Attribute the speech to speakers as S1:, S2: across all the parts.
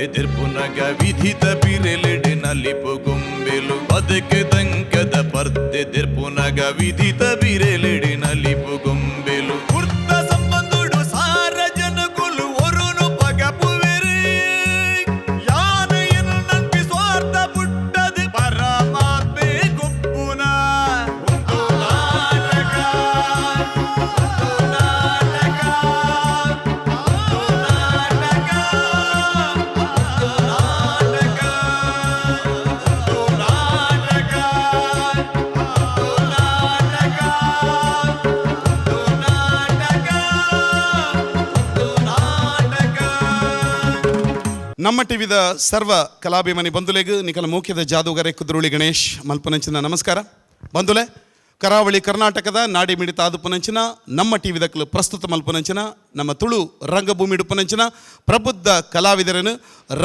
S1: ಪರ್ದೆದಿರ್ಪುನಗ ವಿಧಿತ ಬಿರೆಲೆಡೆ ನಲಿಪು ಗೊಂಬೆಲು ಬದುಕೆ ದಂಕದ ಪರ್ದೆದಿರ್ಪುನಗ ವಿಧಿತ ಬಿರೆಲೆಡೆ ನಲಿಪು ಗೊಂಬೆಲು ವೃತ್ತ ಸಂಬಂಧುಡು ಸಾರ ಜನಗುಲು ಒರುನು ಪಗಪುವೆರೆ ಯಾನೆಯನ್ನು ನಂಬಿ ಸ್ವಾರ್ಥ ಪುಟ್ಟದು ಪರಮಾತ್ಮೆ ಗುಪ್ಪುನ ನಮ್ಮ ಟಿವಿದ ಸರ್ವ ಕಲಾಭಿಮಾನಿ ಬಂಧುಲೆಗ್ ನಿಕಲ ಮುಖ್ಯದ ಜಾದೂಗರೆ ಕುದ್ರೋಳಿ ಗಣೇಶ್ ಮಲ್ಪನಂಚಿನ ನಮಸ್ಕಾರ ಬಂಧುಲೆ. ಕರಾವಳಿ ಕರ್ನಾಟಕದ ನಾಡಿ ಮಿಡಿತ ಆದುಪನಂಚಿನ ನಮ್ಮ ಟಿವಿದಕ್ಕಲು ಪ್ರಸ್ತುತ ಮಲ್ಪನಂಚಿನ ನಮ್ಮ ತುಳು ರಂಗಭೂಮಿ ಇಡುಪನಂಚಿನ ಪ್ರಬುದ್ಧ ಕಲಾವಿದರನ್ನು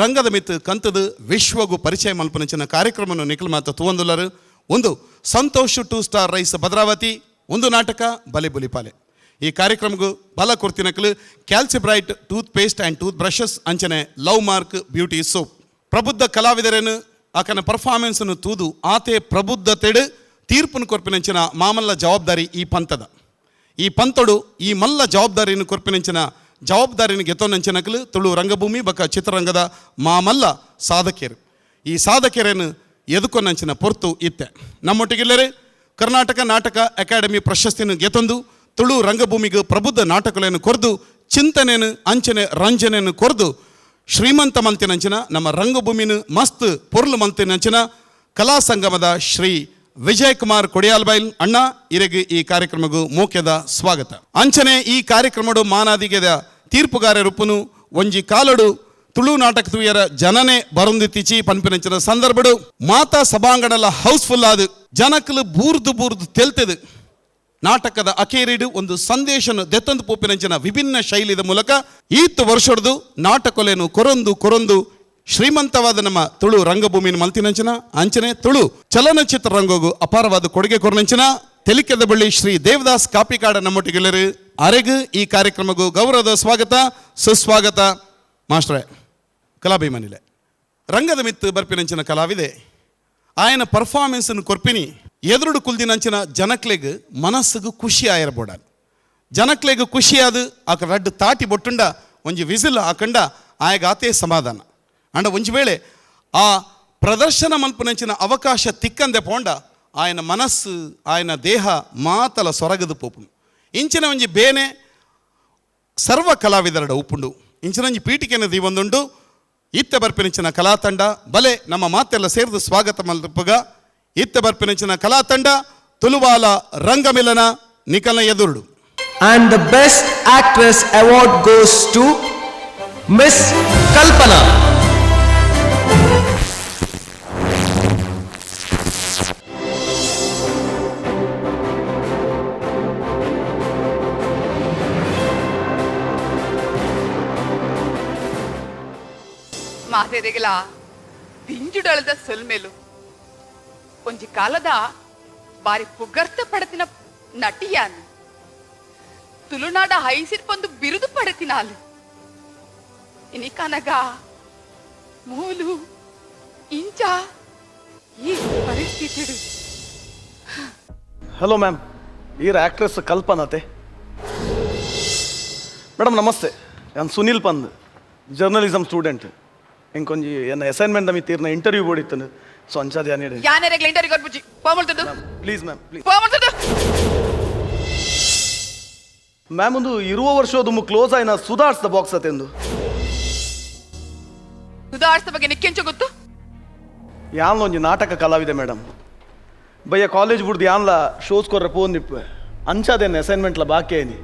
S1: ರಂಗದ ಮಿತ್ ಕಂತದು ವಿಶ್ವಗೂ ಪರಿಚಯ ಮಲ್ಪನಂಚಿನ ಕಾರ್ಯಕ್ರಮವನ್ನು ನಿಖಲ್ ಮಾತ ತುವಂದುಲರು ಒಂದು ಸಂತೋಷ್ 2 ಸ್ಟಾರ್ ರೈಸ್ ಭದ್ರಾವತಿ ಒಂದು ನಾಟಕ ಬಲೆ ಬುಲಿಪಾಲೆ. ಈ ಕಾರ್ಯಕ್ರಮಕ್ಕೂ ಬಲ ಕೊಡ್ತಿನಕಲು Calcibright toothpaste and toothbrushes ಅಂಚನೆ ಲವ್ ಮಾರ್ಕ್ ಬ್ಯೂಟಿ ಸೋಪ್. ಪ್ರಬುದ್ಧ ಕಲಾವಿದರನ್ನು ಆಕನ ಪರ್ಫಾರ್ಮೆನ್ಸನ್ನು ತೂದು ಆತೆ ಪ್ರಬುದ್ಧತೆಡು ತೀರ್ಪನ್ನು ಕೊರ್ಪಿನಂಚಿನ ಮಾಮಲ್ಲ ಜವಾಬ್ದಾರಿ ಈ ಪಂಥದ ಈ ಪಂಥಡು ಈ ಮಲ್ಲ ಜವಾಬ್ದಾರಿಯನ್ನು ಕೊರ್ಪಿನಂಚಿನ ಜವಾಬ್ದಾರಿನ ಗೆತ್ತೊಂದಂಚಿನಕಲು ತುಳು ರಂಗಭೂಮಿ ಬಕ ಚಿತ್ರರಂಗದ ಮಾಮಲ್ಲ ಸಾಧಕಿಯರು. ಈ ಸಾಧಕಿಯರನ್ನು ಎದುಕೊಂದಂಚಿನ ಪೊರ್ತು ಇತ್ತೆ. ನಮ್ಮೊಟ್ಟಿಗೆಲ್ಲರೇ ಕರ್ನಾಟಕ ನಾಟಕ ಅಕಾಡೆಮಿ ಪ್ರಶಸ್ತಿಯನ್ನು ಗೆತ್ತೊಂದು ತುಳು ರಂಗಭೂಮಿಗೆ ಪ್ರಬುದ್ಧ ನಾಟಕಗಳನ್ನು ಕೊರೆದು ಚಿಂತನೆಯನ್ನು ಅಂಚನೆ ರಂಜನೆಯನ್ನು ಕೊರೆದು ಶ್ರೀಮಂತ ಮಲ್ತಿನಂಚಿನ ನಮ್ಮ ರಂಗಭೂಮಿನ ಮಸ್ತ್ ಪೊರ್ಲು ಮಲ್ತಿನಂಚಿನ ಕಲಾ ಸಂಗಮದ ಶ್ರೀ ವಿಜಯ್ ಕುಮಾರ್ ಕೊಡಿಯಾಲ್ಬೈಲ್ ಅಣ್ಣ ಇರೆಗೆ ಈ ಕಾರ್ಯಕ್ರಮಗೂ ಮುಖ್ಯದ ಸ್ವಾಗತ. ಅಂಚನೆ ಈ ಕಾರ್ಯಕ್ರಮಡು ಮಾನಾದಿಗೆದ ತೀರ್ಪುಗಾರ ರೂಪನು ಒಂಜಿ ಕಾಲಡು ತುಳು ನಾಟಕ ತುಯರ ಜನನೇ ಬರುಂದಿತ್ತಿಚಿ ಪನ್ಪಿನಂಚಿನ ಸಂದರ್ಭಡು ಮಾತಾ ಸಭಾಂಗಣಲ ಹೌಸ್ಫುಲ್ ಆದು ಜನಕಲು ಬೂರ್ದು ತೆಲ್ತದು ನಾಟಕದ ಅಕೇರಿಡು ಒಂದು ಸಂದೇಶನ ದೆತ್ತಂದು ಪೋಪಿನಂಚಿನ ವಿಭಿನ್ನ ಶೈಲಿದ ಮೂಲಕ ಈತ್ತು ವರ್ಷದ್ದು ನಾಟಕೊಲೆಯನ್ನು ಕೊರೊಂದು ಶ್ರೀಮಂತವಾದ ನಮ್ಮ ತುಳು ರಂಗಭೂಮಿನ ಮಲ್ತಿನಂಚಿನ ಅಂಚನೆ ತುಳು ಚಲನಚಿತ್ರ ರಂಗಗೂ ಅಪಾರವಾದ ಕೊಡುಗೆ ಕೊರನಂಚಿನ ತೆಲಿಕೆದ ಬಳ್ಳಿ ಶ್ರೀ ದೇವದಾಸ್ ಕಾಪಿಕಾಡ ನಮ್ಮೊಟ್ಟಿಗೆಲ್ಲರು ಅರೆಗೂ ಈ ಕಾರ್ಯಕ್ರಮಗೂ ಗೌರವದ ಸ್ವಾಗತ ಸುಸ್ವಾಗತ. ಮಾಸ್ಟ್ರೇ ಕಲಾಭಿಮಾನಿಲೆ ರಂಗದ ಮಿತ್ತು ಬರ್ಪಿನಂಚಿನ ಕಲಾವಿದೆ ಆಯನ ಪರ್ಫಾರ್ಮೆನ್ಸನ್ನು ಕೊರ್ಪಿನಿ ಎದುರುಡು ಕುಲ್ದಿನಂಚಿನ ಜನಕ್ಲೆಗ್ ಮನಸ್ಸಿಗೂ ಖುಷಿ ಆಯಿರ್ಬೋಡ ಜನಕ್ಲೆಗ್ ಖುಷಿಯಾದ ಆಕ ರಡ್ಡು ತಾಟಿ ಬೊಟ್ಟುಂಡ ಒಂಜಿ ವಿಸಿಲ್ ಹಾಕಂಡ ಆಯಗ ಆತೇ ಸಮಾಧಾನ ಅಂಡ ಒಂಜಿ ವೇಳೆ ಆ ಪ್ರದರ್ಶನ ಮಲ್ಪನಂಚಿನ ಅವಕಾಶ ತಿಕ್ಕಂದೆ ಪೋಂಡ ಆಯನ ಮನಸ್ಸು ಆಯನ ದೇಹ ಮಾತಲ ಸೊರಗದು ಪೋಪುಂಡು ಇಂಚಿನ ಒಂಜಿ ಬೇನೆ ಸರ್ವ ಕಲಾವಿದರಡ ಉಪ್ಪುಂಡು ಇಂಚಿನ ಒಂಜಿ ಪೀಠಿಕೆನ ದೀವೊಂದುಂಡು ಇತ್ತ ಬರ್ಪಿನಂಚಿನ ಕಲಾತಂಡ ಬಲೆ ನಮ್ಮ ಮಾತೆಲ್ಲ ಸೇರಿದು ಸ್ವಾಗತ ಮಲ್ಪಗ ಇತ್ತ ಬರ್ಪಿನಂಚಿನ ಕಲಾತಂಡ ತುಲುವಾಲ ರಂಗ ಮಿಲನ ನಿಖಲ್ನ ಎದುರುಡು.
S2: And the best actress award goes to Miss Kalpana.
S3: ಮಾತೆದೆಗಲ ದಿಂಜುಡಳದ ಸೊಲ್ಮೇಲು ಒಂಜಿ ಕಾಲದ ಬಾರಿ ಪುಗರ್ತ ಪಡತಿನ ನಟಿಯಾನು ತುಳುನಾಡ ಹೈಸಿರ್ಪೊಂದು ಬಿರುದು ಪಡತಿನಾಲು ಇನಿ ಕನಗ ಮೂಲು ಇಂಚ ಈ ಪರಿಸ್ಥಿತಿ.
S4: ಹಲೋ ಮ್ಯಾಮ್, ಈರ ಆಕ್ಟ್ರೆಸ್ ಕಲ್ಪನತೆ ಮೇಡಮ್ ನಮಸ್ತೆ. ನಾನು ಸುನಿಲ್ ಪಂದ್ ಜರ್ನಲಿಸಮ್ ಸ್ಟೂಡೆಂಟ್. ಇಂಕೊಂಜಿ ಏನ ಅಸೈನ್ಮೆಂಟ್ ನಮಗೆ ತೀರ್ನ ಇಂಟರ್ವ್ಯೂ ಬೋಡಿತ್ತು ಸೊ ಅಂಚಾದ
S3: ಯಾನೇರೆಗ್ಲ ಇಂಟರ್ವ್ಯೂ ಕೊಟ್ಬಿಚ್ಚಿ ಪೋಮಲ್ತದ್ದು
S4: ಪ್ಲೀಸ್ ಮ್ಯಾಮ್ ಪ್ಲೀಸ್
S3: ಪೋಮಲ್ತದ್ದು
S4: ಮ್ಯಾಮ್ ಒಂದು ಇರುವ ವರ್ಷದ ಕ್ಲೋಸ್ ಆಯ್ನ ಸುಧಾರಿಸಿದ ಬಾಕ್ಸ್ ಅತೆಂದು
S3: ಸುಧಾರಿಸಿದ ಬಗ್ಗೆ ನಿಕ್ಕೆಂಚ ಗೊತ್ತು
S4: ಯಾನ್ಲ ಒಂಜಿ ನಾಟಕ ಕಲಾವಿದೆ ಮೇಡಮ್ ಬಯ್ಯ ಕಾಲೇಜ್ ಬಿಡ್ದು ಯಾನ್ಲ ಶೋಸ್ ಕೊರ್ರೆ ಪೋನ್ ನಿಪ್ಪು ಅಂಚಾದೇನು ಅಸೈನ್ಮೆಂಟ್ಲ ಬಾಕಿ ಏನಿ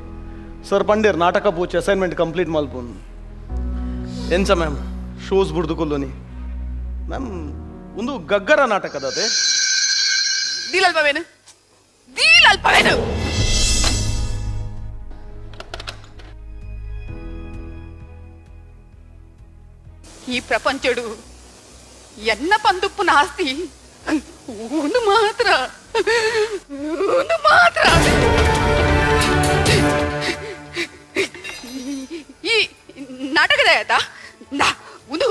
S4: ಸರ್ ಪಂಡೇರ್ ನಾಟಕ ಪೂಚಿ ಅಸೈನ್ಮೆಂಟ್ ಕಂಪ್ಲೀಟ್ ಮಲ್ಪೋನ್ ಎಂಚ ಮ್ಯಾಮ್ ಶೋಸ್ ಬಿಡ್ದು ಕೊಲ್ಲೋನಿ ಮ್ಯಾಮ್ ಒಂದು ಗಗ್ಗರ ನಾಟಕದತೆ
S3: ದೀಲಲ್ಪವೇನು ಈ ಪ್ರಪಂಚಡು ಎನ್ನ ಪಂದುಪ್ಪನ ಆಸ್ತಿ ಒಂದು ಮಾತ್ರ ಈ ನಾಟಕದ ಆಯ್ತಾ ಒಂದು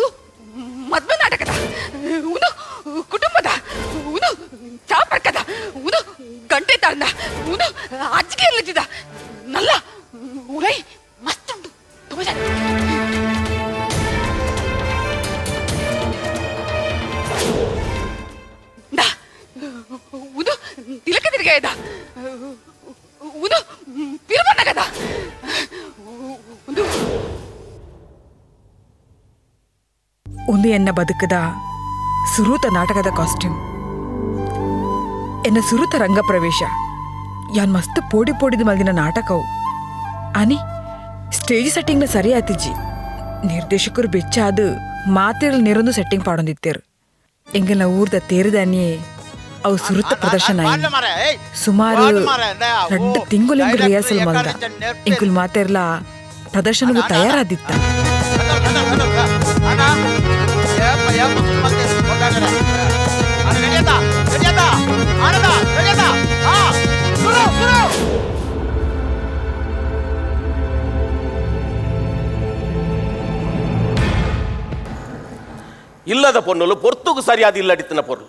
S3: ದ ನಲ್ಲ ಉಲೈ ಮಸ್ತ್ ಉಂಟು ತುಂಬ ಜನ ಉದು ತಿಲಕ ತಿರುಗಾಯದ ಉದು ಪಿರುಬಣ್ಣಗದ
S5: ಒಂದು ಎನ್ನ ಬದುಕದ ಸುರೂತ ನಾಟಕದ ಕಾಸ್ಟ್ಯೂಮ್ ಎನ್ನ ಸುರೂತ ರಂಗ ಪ್ರವೇಶ ಯಾನ್ ಮಸ್ತ್ ಪೋಡಿ ಪೋಡಿದ ಮಲ್ದಿನ ನಾಟಕವು ಅನಿ ಸ್ಟೇಜ್ ಸೆಟ್ಟಿಂಗ್ನ ಸರಿ ಆತಿಜ್ಜಿ ನಿರ್ದೇಶಕರು ಬೆಚ್ಚ ಅದು ಮಾತಿರಲ್ ನೀರೊಂದು ಸೆಟ್ಟಿಂಗ್ ಪಾಡೊಂದಿತ್ತೇರು ಎಂಗೆಲ್ಲ ಊರ್ದ ತೇರಿದಾನಿಯೇ ಅವು ಸುರುತ್ತ ಪ್ರದರ್ಶನ ಸುಮಾರು 2 ತಿಂಗಳು ರಿಹರ್ಸಲ್ ಮಲ್ದ ಎಂಕುಲ್ ಮಾತೆರ್ಲ ಪ್ರದರ್ಶನಗೂ ತಯಾರಾದಿತ್ತ
S6: ಇಲ್ಲದ ಪೊನ್ನಲು ಪೊರ್ತುಗೂ ಸರಿಯಾದ ಇಲ್ಲಡಿತ್ತಿನ ಪೊರ್ಲು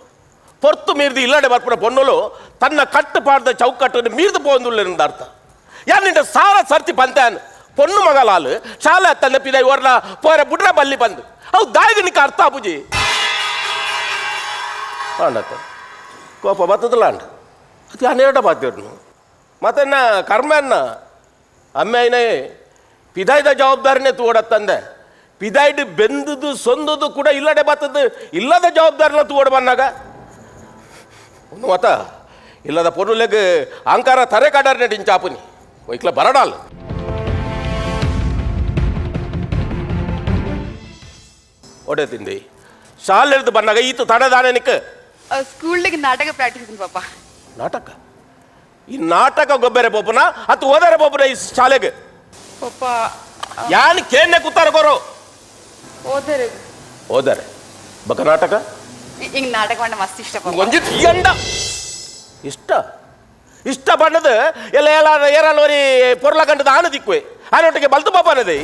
S6: ಪೊರ್ತು ಮೀರಿದು ಇಲ್ಲಡೆ ಬರ್ಪುನ ಪೊನ್ನಲು ತನ್ನ ಕಟ್ಟುಪಾಡದ ಚೌಕಟ್ಟನ್ನು ಮೀರಿದು ಪೋಂದುಳ್ಳೆಂದ ಅರ್ಥ ಯಾನಿಂದ ಸಾರ ಸರ್ತಿ ಪಂತಾನ್ ಪೊಣ್ಣು ಮಗಲಾಲು ಶಾಲೆ ತನ್ನ ಪಿದ ಇವರ್ನ ಪೋರ ಬುಡ್ರ ಬಲ್ಲಿ ಬಂದು ಅವು ದಾಯಿಗೆ ನಿಕ್ಕ ಅರ್ಥ ಪೂಜಿ ಅಂಡತ್ತ ಕೋಪ ಬತ್ತದಲ್ಲ ಅಂಡ ಅದು ಹನ್ನೆರಡ ಬಾತಿರ್ನು ಮತ್ತನ್ನ ಕರ್ಮನ್ನ ಅಮ್ಮೆನೇ ಪಿದಾಯ್ದ ಜವಾಬ್ದಾರಿನೇ ತೂಡತ್ತಂದೆ ಪಿದಾಯ್ಡು ಬೆಂದದು ಸೊಂದದು ಕೂಡ ಇಲ್ಲಡೆ ಬತ್ತದು ಇಲ್ಲದ ಜವಾಬ್ದಾರಿನ ತೂಡ ಬಂದಾಗ ಒಂದು ಮತ ಇಲ್ಲದ ಪೊನ್ನುಲೆಗ್ ಅಹಂಕಾರ ತರೆ ಕಾಡಾರ್ನೆ ಡಿಂಚಾಪುನಿ ಒಯ್ಕ್ಲ ಬರಡಾಲ್ ಒಡೆ ತಿಂದಿ ಶಾಲೆ ಹಿಡಿದು ಬಂದಾಗ ಈತು ತಡದಾನೆ ನಿಕ್ಕ
S3: ಸ್ಕೂಲ್ಗೆ ನಾಟಕ ಪ್ರಾಕ್ಟೀಸ್ ಪಾಪ
S6: ನಾಟಕ ಈ ನಾಟಕ ಗೊಬ್ಬರ ಪೋಪುನ ಅದು ಓದಾರ ಪೋಪುನ ಈ ಶಾಲೆಗೆ
S3: ಪಾಪ
S6: ಯಾನ್ ಕೇನೆ ಕೂತಾರ ಕೋರು
S3: ಓದರೆ
S6: ಓದಾರೆ ಬಕ ನಾಟಕ
S3: ಹಿಂಗ್ ನಾಟಕ ಮಾಡ ಮಸ್ತ್ ಇಷ್ಟ ಪಾಪ
S6: ಒಂಜಿತ್ ಎಂಡ ಇಷ್ಟ ಇಷ್ಟ ಬಣ್ಣದ ಎಲ್ಲ ಎಲ್ಲ ಏರಲ್ಲೋರಿ ಪೊರ್ಲ ಕಂಡದ ಆನ ದಿಕ್ಕುವೆ ಆನೊಟ್ಟಿಗೆ ಬಲ್ತು ಪಾಪ ಅನ್ನದೆ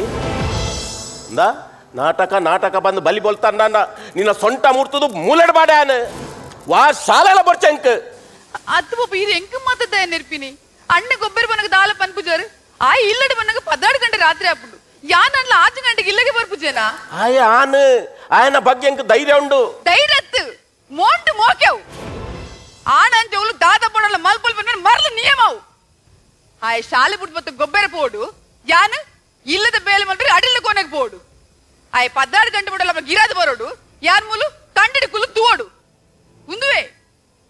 S6: ಅಂದ ನಾಟಕ ನಾಟಕ ಬಂದು ಬಲಿ ಬೋಲ್ತಾನ ನಿನ್ನ ಸೊಂಟ ಮುಡ್ತದು ಮೂಲೆಡ್ ಬಾಡೆ ಆನ ವಾ ಶಾಲೆಲ್ಲ ಬರ್ಚಂಕ್
S3: ಅದು ಪಾಪ ಇದು ಎಂಕ ಮಾತದ ನೆರ್ಪಿನಿ ಅಣ್ಣ ಗೊಬ್ಬರ ಬನಗ ದಾಲ ಪನ್ಪುಜಾರು ಆ ಇಲ್ಲಡೆ ಬನ್ನಗ 16 ಗಂಟೆ ರಾತ್ರಿ ಆಪುಂಡು ಯಾನಲ್ಲ 8 ಗಂಟೆಗೆ ಇಲ್ಲಗೆ ಬರ್ಪುಜೇನಾ
S6: ಆಯ ಆನ ಆಯನ ಬಗ್ಗೆ ಎಂಕ ಧೈರ್ಯ ಉಂಡು
S3: ಧೈರ್ಯತ್ತು ಮೋಂಟು ಮೋಕೆವು ಆನಂಚವಳು ದಾದ ಪೊಡಲ್ಲ ಮಲ್ಪಲ್ ಬಂದ ಮರಲ ನಿಯಮವು ಆಯ ಶಾಲೆ ಬಿಟ್ಟು ಮತ್ತೆ ಗೊಬ್ಬರ ಪೋಡು ಯಾನ ಇಲ್ಲದ ಬೇಲೆ ಮಲ್ಪರಿ ಅಡಿಲ್ಲ ಕೊನೆಗೆ ಪೋಡು ಆಯ 16 ಗಂಟೆ ಬಿಡಲ್ಲ ಗಿರಾದ ಬರೋಡು ಯಾರ ಮೂಲು ಕಂಡಿಡಿ ಕುಲು ತೂಡು ಉಂದುವೆ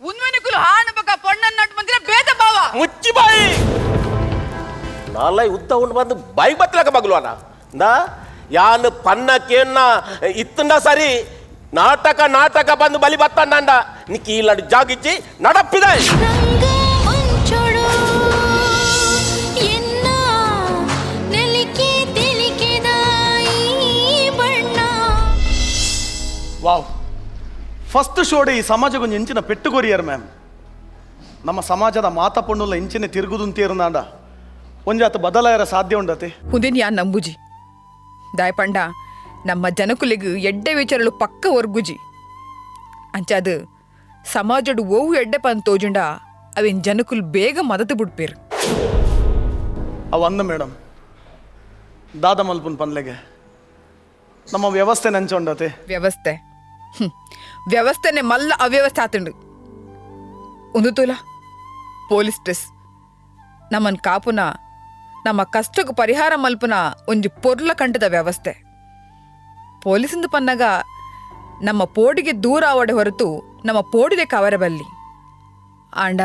S3: ಉನ್ವೆನಿ ಕುಲು ಹಾನ ಬಕ ಪೊಣ್ಣನ್ನ ನಟ್ ಬಂದಿರ ಭೇದ ಭಾವ
S6: ಮುಚ್ಚಿ ಬಾಯಿ ನಾಲೈ ಉದ್ದ ಉಂಡು ಬಂದು ಬಾಯಿ ಬತ್ತಲಕ ಬಗ್ಲುವನ ನಾ ಯಾನು ಪನ್ನಕ್ಕೇನ ಇತ್ತಂಡ ಸರಿ ನಾಟಕ ನಾಟಕ ಬಂದು ಬಲಿ ಬತ್ತಂಡ ನಿಕ್ಕಿ ಇಲ್ಲಡಿ ಜಾಗಿಚ್ಚಿ ನಡಪ್ಪಿದೆ
S4: ವಾವ್ ಫಸ್ಟ್ ಶೋಡೆ ಈ ಸಮಾಜಗೊಂದು ಇಂಚಿನ ಪೆಟ್ಟುಗೊರಿಯರ್ ಮ್ಯಾಮ್ ನಮ್ಮ ಸಮಾಜದ ಮಾತ ಪೊಣ್ಣುಲ್ಲ ಇಂಚಿನ ತಿರುಗುದುಂತೀರ್ನಾಂಡ ಒಂಜಾತ ಬದಲಾಯರ ಸಾಧ್ಯ ಉಂಡತೆ
S5: ಹುದಿನ್ ಯಾನ್ ನಂಬುಜಿ ದಾಯಪಂಡ ನಮ್ಮ ಜನಕುಲಿಗ್ ಎಡ್ಡೆ ವಿಚಾರಗಳು ಪಕ್ಕ ಒರ್ಗುಜಿ ಅಂಚಾದು ಸಮಾಜಡು ಓವು ಎಡ್ಡೆ ಪನ್ ತೋಜುಂಡ ಅವಿನ್ ಜನಕುಲ್ ಬೇಗ ಮದತು ಬಿಡ್ಪೇರು
S4: ಅವು ಅಂದ ಮೇಡಮ್ ದಾದ ಮಲ್ಪುನ್ ಪನ್ಲೆಗೆ ನಮ್ಮ ವ್ಯವಸ್ಥೆ ನಂಚೊಂಡತೆ
S5: ವ್ಯವಸ್ಥೆ ವ್ಯವಸ್ಥೆನೆ ಮಲ್ಲ ಅವ್ಯವಸ್ಥೆ ಆತುಂಡು ಒಂದು ತೂಲ ಪೊಲೀಸ್ ಡ್ರೆಸ್ ನಮ್ಮನ್ ಕಾಪುನ ನಮ್ಮ ಕಷ್ಟಕ್ಕೆ ಪರಿಹಾರ ಮಲ್ಪುನ ಒಂಜಿ ಪೊರ್ಲ ಕಂಟದ ವ್ಯವಸ್ಥೆ ಪೊಲೀಸಿಂದು ಪನ್ನಗ ನಮ್ಮ ಪೋಡಿಗೆ ದೂರ ಆವಡೆ ಹೊರತು ನಮ್ಮ ಪೋಡಿದೆ ಕವರ ಬಲ್ಲಿ ಆಂಡ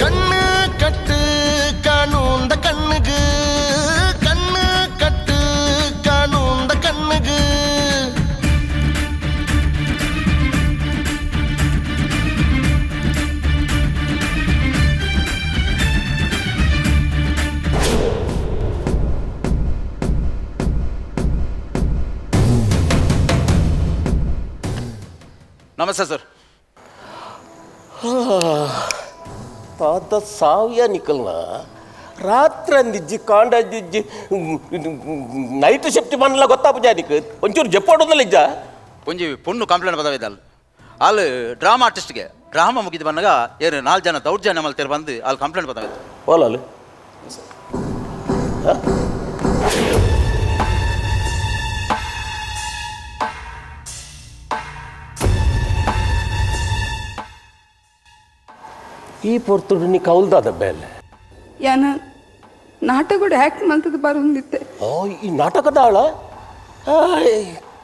S7: ಕಣ್ಣು ಕಟ್ಟು ಕಾಣುಂದ ಕಣ್ಣುಗು ಕಣ್ಣು ಕಟ್ಟು ಕಾಣುಂದ ಕಣ್ಣುಗು
S8: ನಮಸ್ತೆ ಸರ್
S6: ತಾತ ಸಾವಿಯ ನಿಕಲ್ನ ರಾತ್ರಿ ಅಂದಿಜ್ಜಿ ಕಾಂಡಜ್ಜಿ ನೈಟ್ ಶಿಫ್ಟ್ ಬನ್ನಲ್ಲ ಗೊತ್ತಾಪ ಜಾನಿಕ್ ಒಂಚೂರು ಜಪ್ಪೋಡೊಂದಲ್ಲ ಇಜ್ಜ
S8: ಒಂಜಿ ಪೊಣ್ಣು ಕಂಪ್ಲೇಂಟ್ ಬದವಿದ ಅಲ್ಲಿ ಡ್ರಾಮಾ ಆರ್ಟಿಸ್ಟ್ಗೆ ಡ್ರಾಮಾ ಮುಗಿದು ಬಂದಾಗ ಏನು 4 ಜನ ದೌರ್ಜನ್ಯ ಮಲ್ತೇರು ಬಂದು ಅಲ್ಲಿ ಕಂಪ್ಲೇಂಟ್ ಬದವಿದ್ದು
S6: ಓಲಲ್ಲಿ ಈ ಪೊರ್ತುಡು ನೀ ಕೌಲ್ದಾದ ಬೇಲೆ
S3: ಯಾನ ನಾಟಕ ಕೂಡ ಆ್ಯಕ್ಟ್ ಮಾಡ್ತದೆ ಬರೋದಿತ್ತೆ
S6: ಈ ನಾಟಕದ ಆಳ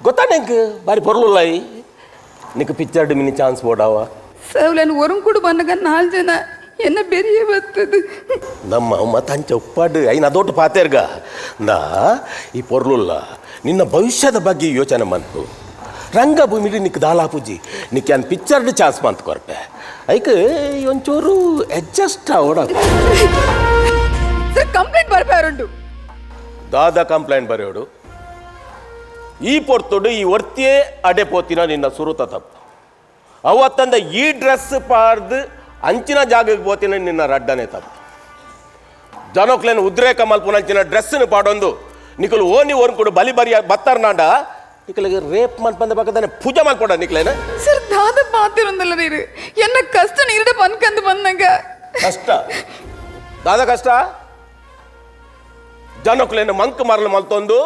S6: ಗೊತ್ತಾ ನಿಂಗೆ ಬಾರಿ ಪೊರ್ಲುಲ್ಲಾಯಿ ನಿಂಗೆ ಪಿಕ್ಚರ್ಡ್ ಮಿನಿ ಚಾನ್ಸ್ ಬೋಡಾವ
S3: ಸವಲನ್ನು ಒರಂ ಕೂಡ ಬಂದಾಗ 4 ಜನ ಎನ್ನ ಬೆರಿಯ ಬರ್ತದೆ
S6: ನಮ್ಮ ಮತ್ತೆ ಹಂಚ ಉಪ್ಪಾಡು ಐನ ದೊಡ್ಡ ಪಾತೇರ್ಗ ನಾ ಈ ಪೊರ್ಲುಲ್ಲ ನಿನ್ನ ಭವಿಷ್ಯದ ಬಗ್ಗೆ ಯೋಚನೆ ಮಾಡ್ತು ರಂಗಭೂಮಿಲಿ ನಿಕ್ ದಾಲಾಪೂಜಿ ನಿಕ್ ಏನು ಪಿಕ್ಚರ್ಡ್ ಚಾನ್ಸ್ ಮಂತ್ ಕೊರ್ಪೆ ಐಕೆ ಒಂಚೂರು ಅಡ್ಜಸ್ಟ್ ಆವಡ
S3: ಸರ್ ಕಂಪ್ಲೇಂಟ್ ಬರ್ಬಾರುಂಡು
S6: ದಾದ ಕಂಪ್ಲೇಂಟ್ ಬರೆಯೋಡು ಈ ಪೊರ್ತುಡು ಈ ಒರ್ತಿಯೇ ಅಡೆ ಪೋತಿನ ನಿನ್ನ ಸುರುತ ತಪ್ಪು ಅವತ್ತಂದ ಈ ಡ್ರೆಸ್ ಪಾರ್ದು ಅಂಚಿನ ಜಾಗಕ್ಕೆ ಪೋತಿನ ನಿನ್ನ ರಡ್ಡನೆ ತಪ್ಪು ಜನಕ್ಲೇನು ಉದ್ರೇಕ ಮಲ್ಪುನಂಚಿನ ಡ್ರೆಸ್ನ ಪಾಡೊಂದು ನಿಕಲು ಓನಿ ಓರ್ಕೊಡು ಬಲಿ ಬರಿಯ ಬತ್ತಾರ್ನಾಂಡ ನಿಕಲಿಗೆ ರೇಪ್ ಮಲ್ಪಂದ ಪಕ್ಕದಾನೆ ಪೂಜೆ ಮಲ್ಪಡ ನಿಕ್ಲೇನ
S3: ಸರ್ ದಾದ ಪಾತಿರೊಂದಲ್ಲ ನೀರು ಎನ್ನ ಕಷ್ಟ ನೀರಿಡ ಬಂದ್ಕಂದು ಬಂದಂಗ
S6: ಕಷ್ಟ ದಾದ ಕಷ್ಟ ಜನಕ್ಲೇನು ಮಂಕ್ ಮರಲು ಮಲ್ತೊಂದು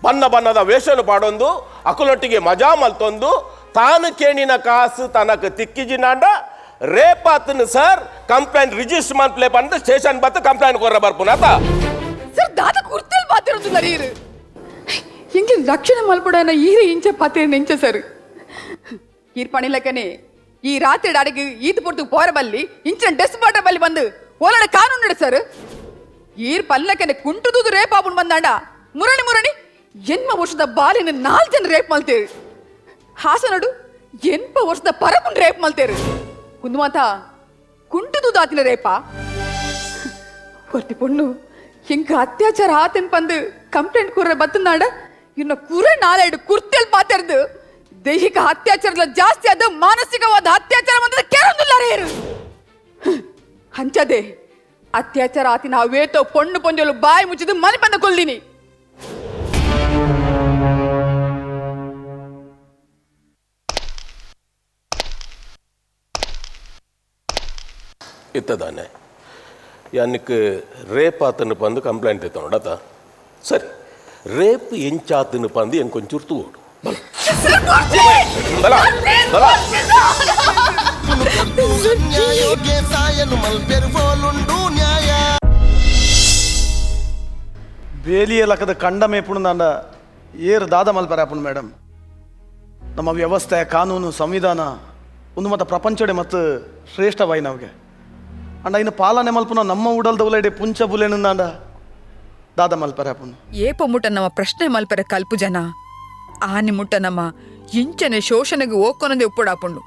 S6: ಬಣ್ಣ ಬಣ್ಣದ ವೇಷನ ಪಾಡೊಂದು ಅಕುಲೊಟ್ಟಿಗೆ ಮಜಾ ಮಲ್ತೊಂದು ತಾನು ಕೇಣಿನ ಕಾಸು ತನಕ ತಿಕ್ಕಿಜಿನಾಂಡ ರೇಪ್ ಆತನು ಸರ್ ಕಂಪ್ಲೇಂಟ್ ರಿಜಿಸ್ಟರ್ ಮಲ್ಪ್ಲೆ ಬಂದು ಸ್ಟೇಷನ್ ಬತ್ತು ಕಂಪ್ಲೇಂಟ್ ಕೊರ್ರ ಬರ್ಪುನಾತ
S3: ಸರ್ ದಾದ ಕುರ್ತಲ್ ಪಾತಿರೊಂದಿಲ್ಲ ನೀರು ಹಿಂಗೆ ರಕ್ಷಣೆ ಮಲ್ಪಡನ ಈರೆ ಇಂಚ ಪಾತಿರ ಇಂಚ ಸರ್ ಈರ್ ಪಣಿಲಕನೆ ಈ ರಾತ್ರಿ ಅಡಿಗೆ ಈತ ಪೊರ್ತು ಪೋರ ಬಲ್ಲಿ ಇಂಚಿನ ಡೆಸ್ ಬಾಟ ಬಲ್ಲಿ ಬಂದು ಓಲಾಡ ಕಾನೂನು ಸರ್ ಈರ್ ಪಲ್ಲಕನೆ ಕುಂಟುದು ರೇಪ್ ಆಪುನ್ ಬಂದಾಂಡ ಮುರಣಿ ಎನ್ಮ ವರ್ಷದ ಬಾಲಿನ 4 ಜನ ರೇಪ್ ಮಲ್ತೇರು ಹಾಸನಡು 8 ವರ್ಷದ ಪರಪುನ್ ರೇಪ್ ಮಲ್ತೇರು ಒಂದು ಮಾತ ಕುಂಟುದು ದಾತಿನ ರೇಪ ಹೊರ್ತಿ ಪೊಣ್ಣು ಹಿಂಗ ಅತ್ಯಾಚಾರ ಆತನ್ ಪಂದು ಕಂಪ್ಲೇಂಟ್ ಕೂರ ಬತ್ತನಾಡ ಇನ್ನು ಕೂರ 4 ಕುರ್ತೆಲ್ ಪಾತಿರ್ದು ದೈಹಿಕ ಅತ್ಯಾಚಾರದ ಜಾಸ್ತಿ ಆದ ಮಾನಸಿಕವಾದ ಅತ್ಯಾಚಾರ ಬಂದ ಕೇಳೊಂದಿಲ್ಲಾರೇರು ಹಂಚದೆ ಅತ್ಯಾಚಾರ ಆತಿನ ಅವೇತೋ ಪೊಣ್ಣು ಪೊಂಜಲು ಬಾಯಿ ಮುಚ್ಚಿದು ಮನೆ ಬಂದ ಕೊಲ್ದಿನಿ
S6: ಇತ್ತದಾನೆ ಯಾನಿಕ್ಕೆ ರೇಪ್ ಆತನು ಬಂದು ಕಂಪ್ಲೇಂಟ್ ಇತ್ತ ನೋಡತ ಸರಿ ರೇಪ್ ಎಂಚಾತನು ಬಂದು ಏನು ಕೊಂಚೂರು ತೂಡು ಬಲ ಬಲ
S7: ನ್ಯಾಯೋಗ್ಯ ಸಾಯನು ಮಲ್ಪೆರು ಫೋಲುಂಡು ನ್ಯಾಯ
S4: ಬೇಲಿಯ ಲಕ್ಕದ ಕಂಡ ಮೇಪುಣು ನಾಂಡ ಏರು ದಾದ ಮಲ್ಪರೆ ಆಪುಣು ಮೇಡಮ್ ನಮ್ಮ ವ್ಯವಸ್ಥೆ ಕಾನೂನು ಸಂವಿಧಾನ ಒಂದು ಮತ್ತು ಪ್ರಪಂಚಡೆ ಮತ್ತು ಶ್ರೇಷ್ಠವಾಯಿ ನಾವ್ಗೆ ಅಂಡ ಇನ್ನು ಪಾಲನೆ ಮಲ್ಪುನ ನಮ್ಮ ಉಡಲ್ದವಲೈಡೆ ಪುಂಚ ಬುಲೆನಂದಾಂಡ ದಾದ ಮಲ್ಪರೆ ಆಪುಣು
S5: ಏಪ ಮುಟ್ಟ ನಮ್ಮ ಪ್ರಶ್ನೆ ಮಲ್ಪರೆ ಕಲ್ಪು ಜನ ಆನೆ ಮುಟ್ಟ ನಮ್ಮ ಇಂಚನೆ ಶೋಷಣೆಗೆ ಓಕೊನದೆ ಉಪ್ಪುಡಾಪುಂಡು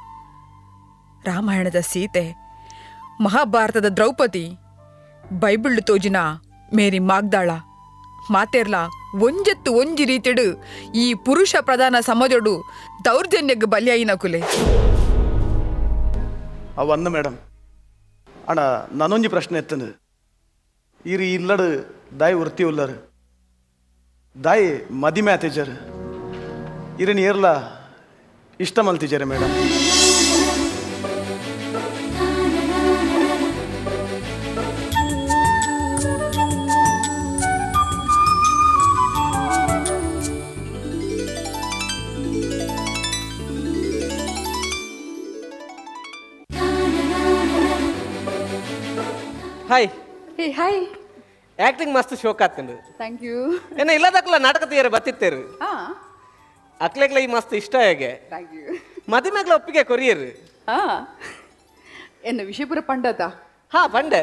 S5: ರಾಮಾಯಣದ ಸೀತೆ ಮಹಾಭಾರತದ ದ್ರೌಪದಿ ಬೈಬಿಳು ತೋಜಿನ ಮೇರಿ ಮಾಗ್ದಾಳ ಮಾತೇರ್ಲ ಒಂಜೆತ್ತು ಒಂಜಿ ರೀತಿಡು ಈ ಪುರುಷ ಪ್ರಧಾನ ಸಮಾಜಡು ದೌರ್ಜನ್ಯಕ್ಕೆ ಬಲಿಯಾಯಿನ ಕುಲೆ
S4: ಅವಂದು ಮೇಡಮ್ ಅಣ್ಣ ನಾನೊಂಜಿ ಪ್ರಶ್ನೆ ಎತ್ತಂದು ಈರಿ ಇಲ್ಲಡು ದಾಯಿ ವೃತ್ತಿ ಉಲ್ಲರು ದಾಯಿ ಮದಿಮೆ ಆತಿಜರ್ ಇರನ್ ಏರ್ಲ ಇಷ್ಟ ಮಲ್ತಿಜರೆ madam
S9: hi
S3: hey hi
S9: acting ಮಸ್ತ್ ಶೋಕ್ ಆಗ್ತಂಡು
S3: ಥ್ಯಾಂಕ್ ಯು
S9: ಏನ ಇಲ್ಲದಕ್ಕಲ್ಲ ನಾಟಕ ತೀರ ಬತ್ತಿತ್ತೇರು
S3: ಹಾ
S9: ಅಕ್ಲೆಗ್ಲ ಈ ಮಸ್ತ್ ಇಷ್ಟ ಹೇಗೆ
S3: ಥ್ಯಾಂಕ್ ಯು
S9: ಮದಿಮೆಗ್ಲ ಒಪ್ಪಿಗೆ ಕೊರಿಯರು
S3: ಹಾ ಎನ್ನ ವಿಷಯಪುರ ಪಂಡತ
S9: ಹಾ ಪಂಡೆ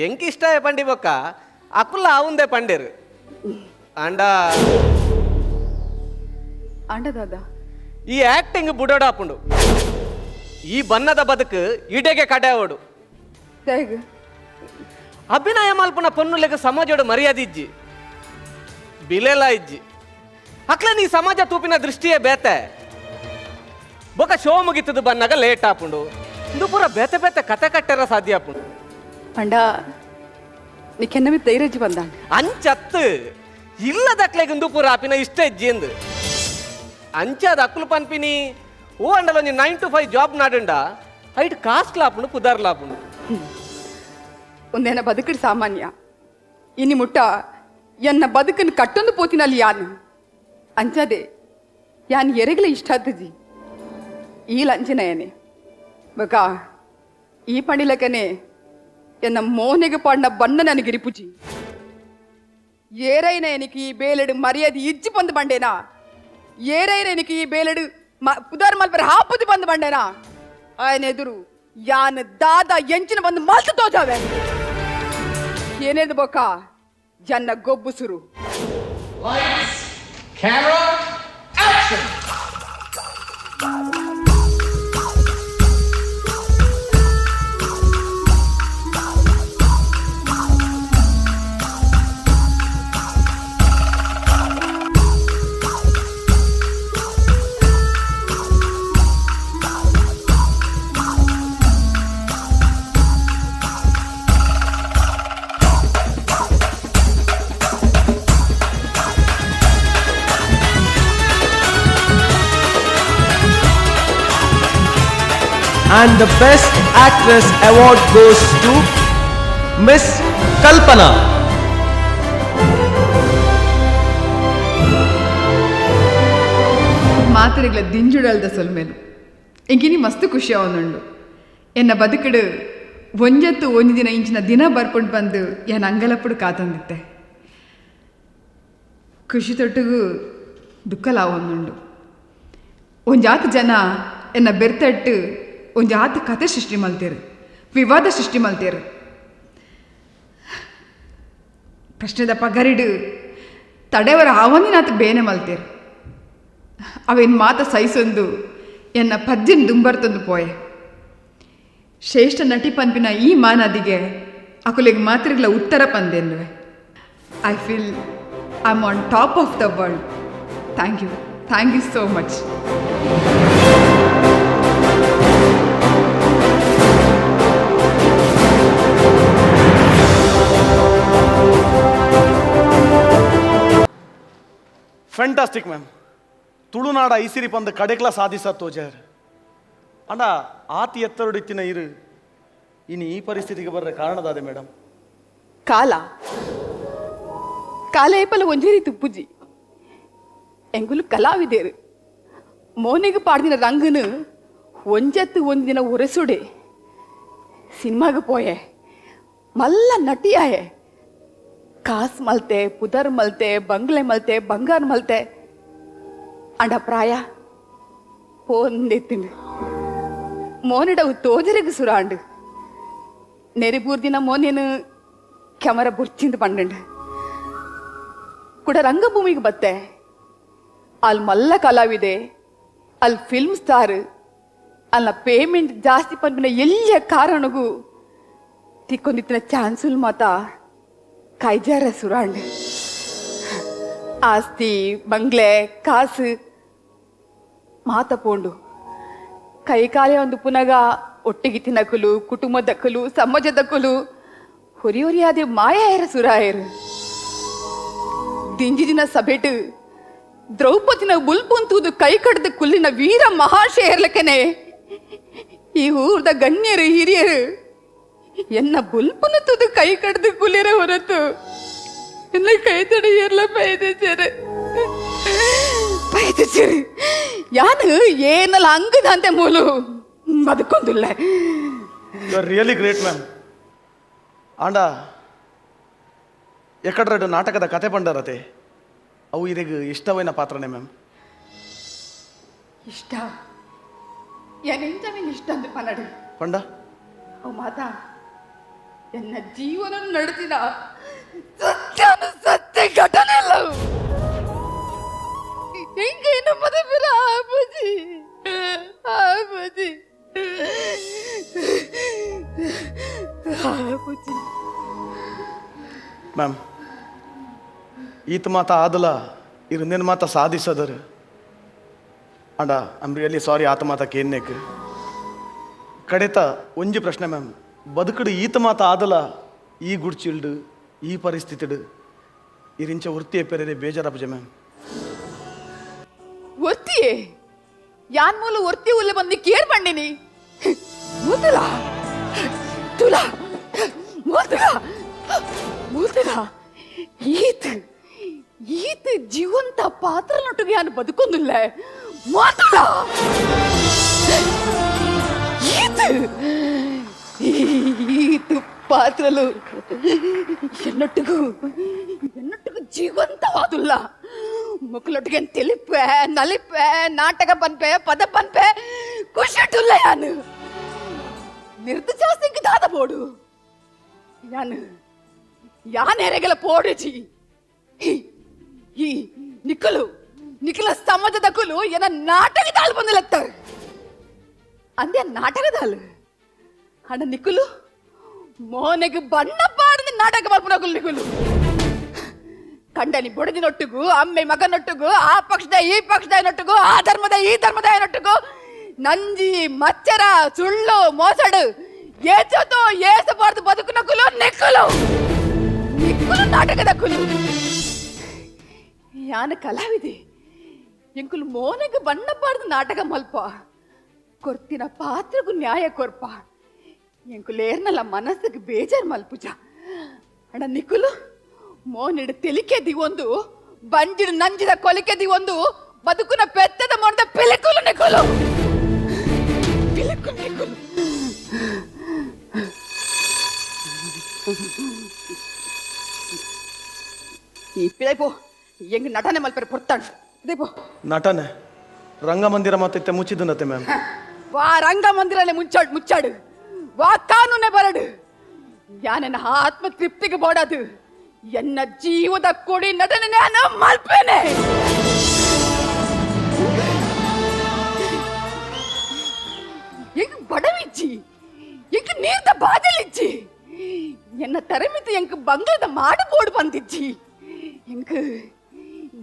S9: ಎಂಕಿ ಇಷ್ಟ ಪಂಡಿ ಬೊಕ್ಕ ಅಕ್ಕುಲ್ಲ ಅವಂದೇ ಪಂಡೇರು ಅಂಡ
S3: ಅಂಡದಾದ
S9: ಈ ಆಕ್ಟಿಂಗ್ ಬುಡೋಡ ಹಾಪುಂಡು ಈ ಬಣ್ಣದ ಬದುಕು ಇಡೆಗೆ ಕಡೆಯೋಡು
S3: ಹೇಗೆ
S9: ಅಭಿನಯ ಮಲ್ಪನ ಪೊನ್ನುಲೆಗ ಸಮಾಜೋಡು ಮರ್ಯಾದೆ ಇಜ್ಜಿ ಬಿಲೆಲ ಇಜ್ಜಿ ಅಕ್ಲೆ ನೀ ಸಮಾಜ ತೂಪಿನ ದೃಷ್ಟಿಯೇ ಬೇತೆ ಬೊಕ ಶೋ ಮುಗಿತದು ಬನ್ನಾಗ ಲೇಟ್ ಆಪುಂಡು ಇದು ಪೂರ ಬೇತೆ ಬೇತೆ ಕತೆ ಕಟ್ಟೆರ ಸಾಧ್ಯ ಆಪುಂಡು
S3: ಪಂಡ ನೀ ಕೆನ್ನಮಿ ತೈರಜ್ಜಿ ಬಂದ
S9: ಅಂಚತ್ತು ಇಲ್ಲದಕ್ಲೆಗೆ ಇಂದು ಪೂರ ಆಪಿನ ಇಷ್ಟ ಇಜ್ಜಿ ಎಂದು ಅಂಚದ ಅಕ್ಕಲು ಪನ್ಪಿನಿ ಓ ಅಂಡಲ ನೀ 9 to 5 ಜಾಬ್ ನಾಡುಂಡ ಐಟ್ ಕಾಸ್ಟ್ ಲಾಪುಂಡು ಪುದಾರ್ ಲಾಪುಂಡು
S3: ಒಂದೇನ ಬದುಕಿಡ್ ಸಾಮಾನ್ಯ ಇನಿ ಮುಟ್ಟ ಎನ್ನ ಬದುಕನ್ನು ಕಟ್ಟೊಂದು ಪೋತಿನಲ್ಲಿ ಯಾನು ಅಂಚದೆ ಯಾನ್ ಎರೆಗಲ ಇಷ್ಟ ಆತಜಿ ಈ ಲಂಚನಯನೆ ಬಕ ಈ ಪಂಡಿಲಕನೆ ಎನ್ನ ಮೋನೆಗೆ ಪಾಡಿನ ಬಣ್ಣ ನನಗಿರಿಪುಜಿ ಏರೈನ ಎನಿക്ക് ಈ ಬೇಲೆಡು ಮರ್ಯಾದೆ ಇಜ್ಜಿ ಬಂದು ಬಂಡೇನಾ ಏರೈನ ಎನಿಕ್ಕೆ ಈ ಬೇಲೆಡು ಪುದಾರ್ ಮಲ್ಪರ ಹಾಪುದು ಬಂದು ಬಂಡೇನಾ ఆయన ಎದುರು ಯಾನ್ ದಾದ ಎಂಚಿನ ಬಂದು ಮಲ್ತು ತೋಜಾವೆ ಏನೇದು ಬೊಕ್ಕ ಜನ್ನ ಗೊಬ್ಬು ಸುರು
S2: And the Best Actress award goes to Miss Kalpana.
S3: ಮಾತರೆಗಳ ದಿಂಜುಡಲ್ದ ಸೊಲ್ಮೇನು ಎಂಕಿನಿ ಮಸ್ತ್ ಖುಷಿ ಅವನುಂಡು ಎನ್ನ ಬದುಕಡು ಒಂಜತ್ತು ಒಂದು ದಿನ ಇಂಚಿನ ದಿನ ಬರ್ಕೊಂಡು ಬಂದು ಎನ್ನ ಅಂಗಲಪ್ಪಡು ಕಾತಂದಿತ್ತೆ ಖುಷಿ ತೊಟ್ಟಿಗೂ ದುಃಖಲಾವೊಂದುಂಡು ಒಂಜಾತು ಜನ ಎನ್ನ ಬೆರ್ತಟ್ಟು ಒಂಜಾತು ಕತೆ ಸೃಷ್ಟಿ ಮಲ್ತೇರು ವಿವಾದ ಸೃಷ್ಟಿ ಮಲ್ತೇರು ಪ್ರಶ್ನೆದ ಪಗರಿಡು ತಡೆಯವರ ಅವನಿನಾತು ಬೇನೆ ಮಲ್ತೇರು ಅವೇನು ಮಾತ ಸಹಿಸೊಂದು ಎನ್ನ ಪಜ್ಜಿನ ದುಂಬರ್ತೊಂದು ಪೋಯೆ ಶ್ರೇಷ್ಠ ನಟಿ ಪಂಪಿನ ಈ ಮಾನದಿಗೆ ಅಕುಲಿಗೆ ಮಾತ್ರೆಗಳ ಉತ್ತರ ಪಂದೇನ್ನುವೆ I feel I am on top of the world thank you so much
S4: fantastic ma'am ತುಳುನಾಡ ಐಸಿರಿ ಪಂದ ಕಡೆಕ್ಲ ಸಾಧಿಸ ತೋಜಾರ್ ಅಂಡ ಆತಿ ಎತ್ತರಡಿತ್ತಿನ ಇರು ಇನ್ನು ಈ ಪರಿಸ್ಥಿತಿಗೆ ಬರ್ರೆ ಕಾರಣದಾದೆ ಮೇಡಮ್
S3: ಕಾಲ ಏಪಲ ಒಂಜೇರಿ ತುಪ್ಪುಜಿ ಎಂಗುಲು ಕಲಾವಿದೇರು ಮೋನೆಗೆ ಪಾಡ್ದಿನ ರಂಗನು ಒಂಜತ್ತು ಒಂದಿನ ಉರೆಸುಡೆ ಸಿನಿಮಾಗೆ ಪೋಯೆ ಮಲ್ಲ ನಟಿಯಾಯೆ ಕಾಸ್ ಮಲ್ತೆ ಪುದರ್ ಮಲ್ತೆ ಬಂಗ್ಲೆ ಮಲ್ತೆ ಬಂಗಾರ ಮಲ್ತೆ ಅಂಡ ಪ್ರಾಯ ಪೋಂದೆತ್ತಿನ ಮೋನಿಡವು ತೋಜರಿಗೆ ಸುರಾಂಡು ನೆರಿಬೂರ್ದಿನ ಮೋನೇನು ಕ್ಯಾಮರಾ ಬುರ್ಚಿಂದು ಪಂಡು ಕೂಡ ರಂಗಭೂಮಿಗೆ ಬತ್ತೆ ಅಲ್ಲಿ ಮಲ್ಲ ಕಲಾವಿದೆ ಅಲ್ಲಿ ಫಿಲ್ಮ್ ಸ್ಟಾರ್ ಅಲ್ಲ ಪೇಮೆಂಟ್ ಜಾಸ್ತಿ ಪಂಪಿನ ಎಲ್ಲ ಕಾರಣಗೂ ತಿಕ್ಕೊಂದಿತ್ತಿನ ಚಾನ್ಸುಲ್ ಮಾತ ಕೈಜಾರ ಸುರಾಂಡ್ ಆಸ್ತಿ ಬಂಗ್ಲೆ ಕಾಸು ಮಾತ ಪೋಂಡು ಕೈಕಾಲೆ ಒಂದು ಪುನಗ ಒಟ್ಟಿಗೆ ತಿನ್ನಕಲು ಕುಟುಂಬದಕ್ಕಲು ಸಮಾಜದಕ್ಕಲು ಹೊರಿಯಾದೆ ಮಾಯಾಯರ ಸುರಾಯರು ದಿಂಜಿದಿನ ಸಭೆಟು ದ್ರೌಪದಿನ ಬುಲ್ಪುಂತೂದು ಕೈ ಕಡ್ದ ಕುಲ್ಲಿನ ವೀರ ಮಹಾಶಯರ್ಲಕ್ಕನೆ ಈ ಊರ್ದ ಗಣ್ಯರು ಹಿರಿಯರು ಎನ್ನ ಬುಲ್ಪುನ ತುದು ಕೈ ಕಡ್ದು ಕುಲಿರ ಹೊರತು ಎನ್ನ ಕೈ ತಡೆಯರ್ಲ ಪೈದೆಚರು ಯಾನು ಏನಲ್ಲ ಅಂಗದಂತೆ ಮೂಲು ಬದುಕೊಂದಿಲ್ಲ
S4: you are really great ma'am ಆಂಡ ಎಕಡ್ರೆಡು ನಾಟಕದ ಕತೆ ಪಂಡರತೆ ಅವು ಇದೀಗ ಇಷ್ಟವೈನ ಪಾತ್ರನೇ ಮ್ಯಾಮ್
S3: ಇಷ್ಟ ಏನೆಂತವೇನು ಇಷ್ಟ ಅಂದ್ರೆ ಪನ್ನಡು
S4: ಪಂಡ
S3: ಅವು ಮಾತಾ ಎನ್ನ ಜೀವನ ನಡೆಸಿದ ಸತ್ಯ ಘಟನೆ ಅಲ್ಲ ಹೆಂಗೇನು ಮದುವೆ ಆಬುಜಿ
S4: ಮ್ಯಾಮ್ ಈತ ಮಾತ ಆದಲ ಇರುಂದೇನು ಮಾತ ಸಾಧಿಸದರು ಅಂಡ ಐಮ್ ರಿಯಲಿ ಸಾರಿ ಆತ ಮಾತಕ್ಕೆ ಏನೇಕ್ ಕಡೆತ ಒಂಜಿ ಪ್ರಶ್ನೆ ಮ್ಯಾಮ್ ಬದುಕಡು ಈತ ಮಾತ ಆದಲ ಈ ಗುಡ್ಚಿಲ್ಡು ಈ ಪರಿಸ್ಥಿತಿಡು ಇರಿಂಚ ವೃತ್ತಿ ಎಪ್ಪೆರೆ ಬೇಜಾರಪ್ಪಜ ಮ್ಯಾಮ್
S3: ಒರ್ತಿಯೇ ಯಾನ್ ಮೂಲ ಒರ್ತಿ ಉಲ್ಲ ಬಂದು ಕೇರ್ ಬಂಡಿನಿ ಮೂತಲ ತುಲ ಮೂತಲ ಮೂತಲ ಈತ ಜೀವಂತ ಪಾತ್ರನೊಟ್ಟಿಗೆ ಯಾನು ಬದುಕೊಂದಿಲ್ಲ ಮಾತಾಡ ఈతు పాత్రలు ఎన్నట్టుకు జీవంతవాదుల్లా ముక్కులొట్టుగా తెలిపే నలిపే నాటక పనిపే పద పనిపే కుషట్టుల్లా యాను నిర్దు చేస్తే ఇంక దాదపోడు యానేరగల పోడిచి ఈ ನಿಖಲ ಸಮಾಜದಕ್ಕೂ ಏನ ನಾಟಕದಾಳು ಬಂದಿಲ್ಲತ್ತಾರ ಅಂದೇ ನಾಟಕದಾಳು ಅಣ್ಣ ನಿಖಲು ಮೋನೆಗೆ ಬಣ್ಣ ಪಾಡಿದ ನಾಟಕ ಮಲ್ಪನಕುಲು ನಿಖಲು ಕಂಡನಿ ಬುಡದಿನೊಟ್ಟಿಗೂ ಅಮ್ಮೆ ಮಗನೊಟ್ಟಿಗೂ ಆ ಪಕ್ಷದ ಈ ಪಕ್ಷದ ನೊಟ್ಟಿಗೂ ಆ ಧರ್ಮದ ಈ ಧರ್ಮದ ನೊಟ್ಟಿಗೂ ನಂಜಿ ಮಚ್ಚರ ಸುಳ್ಳು ಮೋಸಡು ಏಚೋದು ಏಸಬಾರ್ದು ಬದುಕುನಕುಲು ನಿಖಲು ನಾಟಕದ ಕುಲು ಯಾನ ಕಲಾವಿದೆ ಎಂಕುಲು ಮೋನೆಗೆ ಬಣ್ಣಬಾರ್ದು ನಾಟಕ ಮಲ್ಪ ಕೊರ್ತಿನ ಪಾತ್ರಗೂ ನ್ಯಾಯ ಕೊರ್ಪ ಎಂಕುಲೇರ್ನಲ್ಲ ಮನಸ್ಸಿಗೆ ಬೇಜಾರು ಮಲ್ಪುಜ ಅಣ್ಣ ನಿಖುಲು ಮೋನಿಡು ತೆಲಿಕೆದಿ ಒಂದು ಬಂಜಿಡು ನಂಜಿದ ಕೊಲಿಕೆದಿ ಒಂದು ಬದುಕುನ ಪೆತ್ತದ ಮೊಂಡ ಪಿಲಿಕುಲು ನಿಖುಲು ಪಿಲಿಕುಲು ನಿಖುಲು ಈ ಪಿಳೈಪೋ ಹೆಂಗ್ ನಟನೆ ಮಲ್ಪರೆ ಪೊರ್ತಾಂಡು ಇದೈಪೋ
S4: ನಟನೆ ರಂಗಮಂದಿರ ಮತ್ತೆ ಮುಚ್ಚಿದನತೆ ಮ್ಯಾಮ್
S3: ವಾ ರಂಗಮಂದಿರನೇ ಮುಚ್ಚಾಡು ವಾ ಕಾನೂನೆ ಬರಡು ಯಾನೆನ್ನ ಆತ್ಮ ತೃಪ್ತಿಗೆ ಬೋಡದು ಎನ್ನ ಜೀವದ ಕೊಡಿ ನಟನೆ ನಾನು ಮಲ್ಪೇನೆ ಹೆಂಗ್ ಬಡವಿಜ್ಜಿ ಹೆಂಗ್ ನೀರ್ದ ಬಾದಲಿಜ್ಜಿ ಎನ್ನ ತರಮಿತಿ ಹೆಂಗ್ ಬಂಗಾರದ ಮಾಡಬೋಡು ಬಂದಿಜ್ಜಿ ಹೆಂಗ್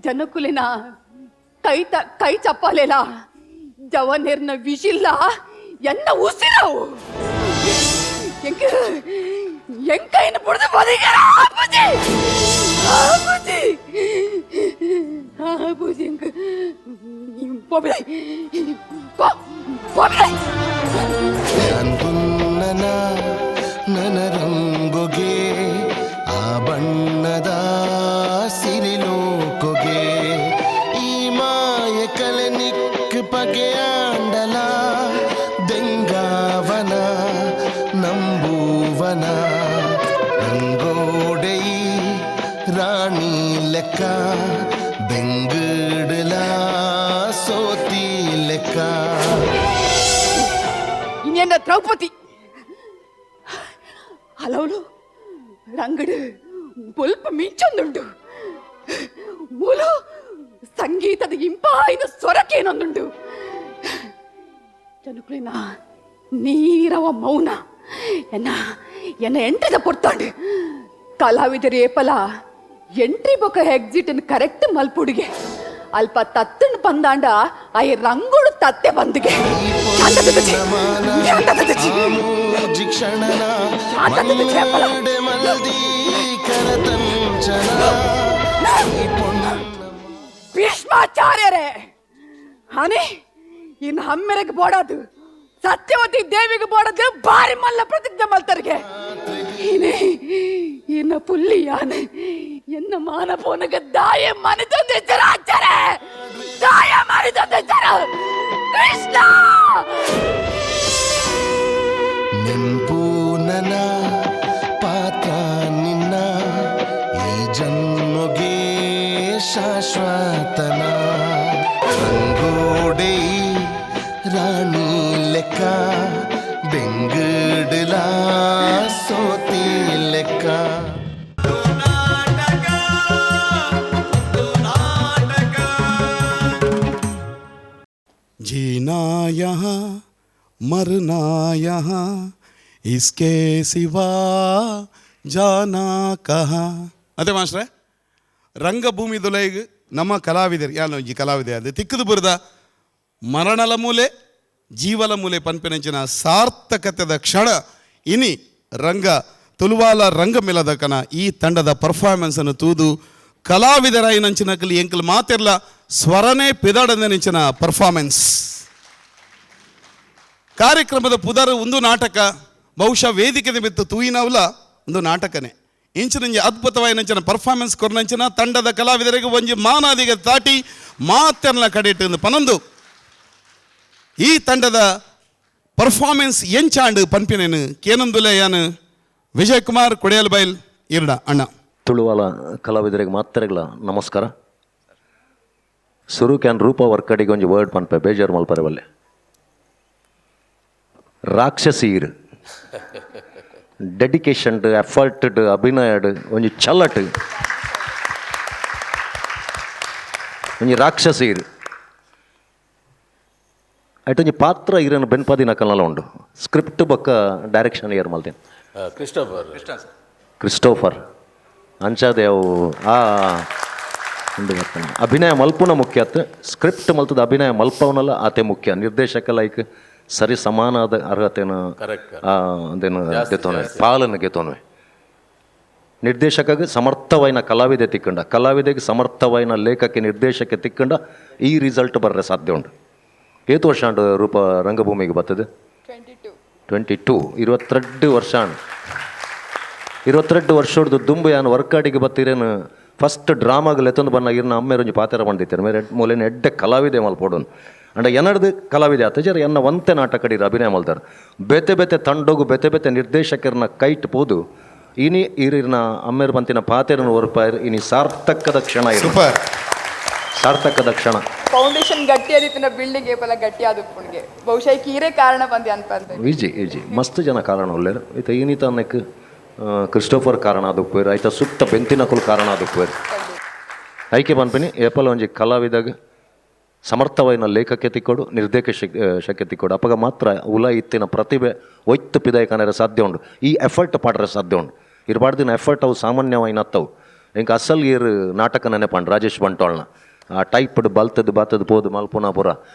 S3: ಜನಕುಲಿನ ಕೈ ಚಪ್ಪಾಲೆಲ ಜವನೇರ್ನ ವಿಶಿಲ್ಲ ಎನ್ನ ಉಸಿರವು ಎಂಕೈನ ಬುಡದ ಬದಿಗರ ಆಪುಜಿ ಆಪುಜಿ ಆಪುಜಿ ಎಂಕ ಪೋಬಿಲೈ ಪೋಬಿಲೈ
S7: ಅಂದುನ್ನನ ನನರಂಗುಗೆ ಆ ಬಣ್ಣದ ಸಿರಿಲೋಕೊಗೆ ಈ ಮಾಯ ಕಲೆನಿಕ್ ಪಗೆಯಾಂಡಲ ದೆಂಗಾವನ ನಂಬುವನ ರಂಗೋಡೈ ರಾಣಿ ಲೆಕ್ಕ ಬೆಂಗಡಲ ಸೋತಿ ಲೆಕ್ಕ
S3: ಇನ್ನೇನ ದ್ರೌಪದಿ ಹಲವಳು ರಂಗಡು ಬೊಲ್ಪ ಮಿಂಚೊಂದುಂಡು ಮೂಲು ಸಂಗೀತದ ಇಂಪಾಯ್ದ ಸ್ವರಕ್ಕೇನೊಂದುಂಡು ಜನಕುಲಿನ ನೀರವ ಮೌನ ಎನ್ನ ಎಂಟ್ರಿದ ಪೊರ್ತಾಂಡು ಕಲಾವಿದರು ಏಪಲ ಎಂಟ್ರಿ ಬೊಕ ಎಕ್ಸಿಟ್ ಕರೆಕ್ಟ್ ಮಲ್ಪುಡಿಗೆ ಅಲ್ಪ ತತ್ತನ್ನು ಬಂದಾಂಡ ಅಯ್ಯ ರಂಗೋಡು ತತ್ತೆ ಬಂದಿಗೆ ಭೀಷ್ಮಾಚಾರ್ಯರೇ ಹಾನಿ ಇನ್ನು ಹಮ್ಮೆರೆಗೆ ಬೋಡದು ಸತ್ಯವತಿ ದೇವಿಗೆ ಬೋಡದು ಬಾರಿ ಮಲ್ಲ ಪ್ರತಿಜ್ಞೆ ಮಲ್ತರಿಗೆ ಇನ್ನ ಪುಲ್ಲಿ ಯಾನೆ ಎನ್ನ ಮಾನ ಪೋನಗ ದಾಯ ಮನೆ ತಂದಿದ್ದರ ಆಚಾರೆ ದಾಯ ಮನೆ ತಂದಿದ್ದರ ಕೃಷ್ಣ
S7: ನೆಂಪು ನನ್ನ ಪಾತ್ರ ನಿನ್ನ ಈ ಜನ್ಮಗೆ ಶಾಶ್ವತನ ರಂಗೋಡೆ ರಾಣಿ ಲೆಕ್ಕ ಬೆಂಗಡಲ ಸೋತಿ ಲೆಕ್ಕ
S1: जीना यहाँ मरना यहाँ इसके सिवा जाना कहाँ ಅದೇ ಮಾಸ್ಟ್ರೆ ರಂಗಭೂಮಿದೊಳಗೆ ನಮ್ಮ ಕಲಾವಿದರು ಯಾನು ಈ ಕಲಾವಿದೆ ಅದು ತಿಕ್ಕದು ಬುರದ ಮರಣಲ ಮೂಲೆ ಜೀವಲ ಮೂಲೆ ಪನ್ಪೆನಂಚಿನ ಸಾರ್ಥಕತೆದ ಕ್ಷಣ ಇನಿ ರಂಗ ತುಳುವಾಲ ರಂಗ ಮೆಲದಕನ ಈ ತಂಡದ ಪರ್ಫಾರ್ಮೆನ್ಸನ್ನು ತೂದು ಕಲಾವಿದರಾಯಿನಂಚಿನಕಲಿ ಎಂಕಲ್ ಮಾತೆರ್ಲ ಸ್ವರನೇ ಪಿದಾಡದ ನೆಂಚಿನ ಪರ್ಫಾರ್ಮೆನ್ಸ್ ಕಾರ್ಯಕ್ರಮದ ಪುದರ್ ಒಂದು ನಾಟಕ ಬಹುಶಃ ವೇದಿಕೆ ಬಿತ್ತು ತೂಯಿನವಲ್ಲ ಒಂದು ನಾಟಕನೇ ಇಂಚಿನ ಅದ್ಭುತವಾಯಿನ ಪರ್ಫಾರ್ಮೆನ್ಸ್ ಕೊರ್ನಂಚಿನ ತಂಡದ ಕಲಾವಿದರಿಗೆ ಒಂಜಿ ಮಾನಾದಿಗೆ ದಾಟಿ ಮಾತೆರ್ನ ಕಡೆ ಇಟ್ಟು ಪನೊಂದು ಈ ತಂಡದ ಪರ್ಫಾರ್ಮೆನ್ಸ್ ಎಂಚಾಂಡು ಪನ್ಪಿನೇನು ಕೇನೊಂದುಲೆ ಯಾನು ವಿಜಯ್ ಕುಮಾರ್ ಕೊಡಿಯಲ್ ಬೈಲ್ ಇರ್ಡ ಅಣ್ಣ
S10: ತುಳುವಾಲ ಕಲಾವಿದರಿಗೆ ಮಾತ್ರೆಗಳ ನಮಸ್ಕಾರ. ಸುರು ಕ್ಯಾನ್ ರೂಪ ವರ್ಕಡಿಗೆ ಒಂಜಿ ವರ್ಡ್ ಪನ್ಪೆ ಬೇಜಾರು ಮಲ್ಪರೆ ಬಲ್ಲೆ. ರಾಕ್ಷಸೀರ್ ಡೆಡಿಕೇಶನ್ ಎಫರ್ಟ್ ಅಭಿನಯಡ್ ಒಂಜಿ ಛಲಟ್ ಒಂಜಿ ರಾಕ್ಷಸೀರ್ ಐಟೊಂಜಿ ಪಾತ್ರ ಇರನ್ನು ಬೆನ್ಪದಿ ನಕಲ್ನಲ್ಲ ಉಂಡು. ಸ್ಕ್ರಿಪ್ಟ್ ಬೊಕ್ಕ ಡೈರೆಕ್ಷನ್ ಏರ್ ಮಲ್ತೇನೆ. ಕ್ರಿಸ್ಟೋಫರ್ ಅಂಚಾದೆ ಅವು ಉಂಡು ಬರ್ತಾನೆ. ಅಭಿನಯ ಮಲ್ಪುನ ಮುಖ್ಯ ಆತ, ಸ್ಕ್ರಿಪ್ಟ್ ಮಲ್ತದ ಅಭಿನಯ ಮಲ್ಪವನಲ್ಲ ಆತೆ ಮುಖ್ಯ. ನಿರ್ದೇಶಕ ಲೈಕ್ ಸರಿ ಸಮಾನದ ಅರ್ಹತೆನ ಅದೇನು ಗೆತ್ತೋನ್ವೆ, ಪಾಲನ್ನು ಗೆತ್ತೋನ್ವೆ. ನಿರ್ದೇಶಕಗೆ ಸಮರ್ಥವಾಯಿನ ಕಲಾವಿದೆ ತಿಕ್ಕಂಡ, ಕಲಾವಿದೆಗೆ ಸಮರ್ಥವಾಯಿನ ಲೇಖಕ್ಕೆ ನಿರ್ದೇಶಕ್ಕೆ ತಿಕ್ಕಂಡ ಈ ರಿಸಲ್ಟ್ ಬರ್ರೆ ಸಾಧ್ಯ ಉಂಟು. ಏತು ವರ್ಷ ಉಂಟು ರೂಪ ರಂಗಭೂಮಿಗೆ ಬರ್ತದೆ? 22 22 ವರ್ಷ ಉಂಟು. 22 ವರ್ಷದ್ದು ದುಂಬು ಯಾನು ವರ್ಕಾಡಿಗೆ ಬತ್ತಿರೇನು ಫಸ್ಟ್ ಡ್ರಾಮಾಗಲ್ಲಿ ಎತ್ತೊಂದು ಬನ್ನ ಇರ್ನ ಅಮ್ಮೇರೊಂಜಿ ಪಾತ್ರ ಬಂದಿತ್ತಾರೆ ಮೇರೆ ಮೂಲೆನ ಎಡ್ಡೆ ಕಲಾವಿದೆ ಮಲ್ಪೋಡು ಅಂಡ ಎನಡ್ದು ಕಲಾವಿದೆ ಆತ ಜರ ಎನ್ನ ಒಂತೆ ನಾಟಕಡೀರು ಅಭಿನಯ ಮಲ್ತಾರೆ. ಬೆತೆ ಬೆತೆ ತಂಡೋಗು ಬೆತೆ ಬೆತೆ ನಿರ್ದೇಶಕರನ್ನ ಕೈಟ್ ಪೋದು ಇನಿ ಇರಿನ ಅಮ್ಮೇರು ಬಂತಿನ ಪಾತೆರನ್ನು ಹೊರಪಾಯರ್ ಇನಿ ಸಾರ್ಥಕದ ಕ್ಷಣ ಇರು, ಸಾರ್ಥಕದ ಕ್ಷಣ.
S3: ಫೌಂಡೇಶನ್ ಗಟ್ಟಿ ಆದಿತ್ತಿನ ಬಿಲ್ಡಿಂಗ್ ಏಪಲ ಗಟ್ಟಿ ಆದುಪ್ಪುಣಿಗೆ ಬಹುಶಃ ಕೀರೆ ಕಾರಣ ಬಂದಿ ಅನ್ಪಂತ
S10: ಈಜಿ ಮಸ್ತ್ ಜನ ಕಾರಣ ಒಳ್ಳೆರು ಐತ ಈನಿತ ಅನ್ನಕ್ಕೆ ಕ್ರಿಸ್ಟೋಫರ್ ಕಾರಣ ಆದುಪ್ಪೇರು ಐತ ಸುತ್ತ ಬೆಂತಿನಕುಲು ಕಾರಣ ಆದುಪ್ಪೇರು ಐಕೆ ಬನ್ಪಿನಿ ಏಪಲ ಒಂಜಿ ಕಲಾವಿದಾಗ ಸಮರ್ಥವಾಯಿನ ಲೇಖಕ್ಕೆ ತಿಕ್ಕೋಡು ನಿರ್ದೇಶಕ ತಿಕ್ಕೋಡು ಅಪ್ಪಗ ಮಾತ್ರ ಉಲ ಇತ್ತಿನ ಪ್ರತಿಭೆ ಒಯ್ತು ಪಿದಾಯಕನರ ಸಾಧ್ಯ ಉಂಡು. ಈ ಎಫರ್ಟ್ ಪಾಡ್ರೆ ಸಾಧ್ಯ ಉಂಡು. ಇರ್ಬಾರ್ದಿನ ಎಫರ್ಟ್ ಅವು ಸಾಮಾನ್ಯವಾಯಿನ ಹತ್ತವು ಇಂಕ ಅಸಲ್ ಇರು ನಾಟಕ ನೆನೆಪಂಡು ರಾಜೇಶ್ ಬಂಟೋಳ್ನ ಆ ಟೈಪ್ಡ್ ಬಲ್ತದ್ದು ಬಾತದ್ದು ಪೋದು ಮಲ್ಪುನ ಪೂರ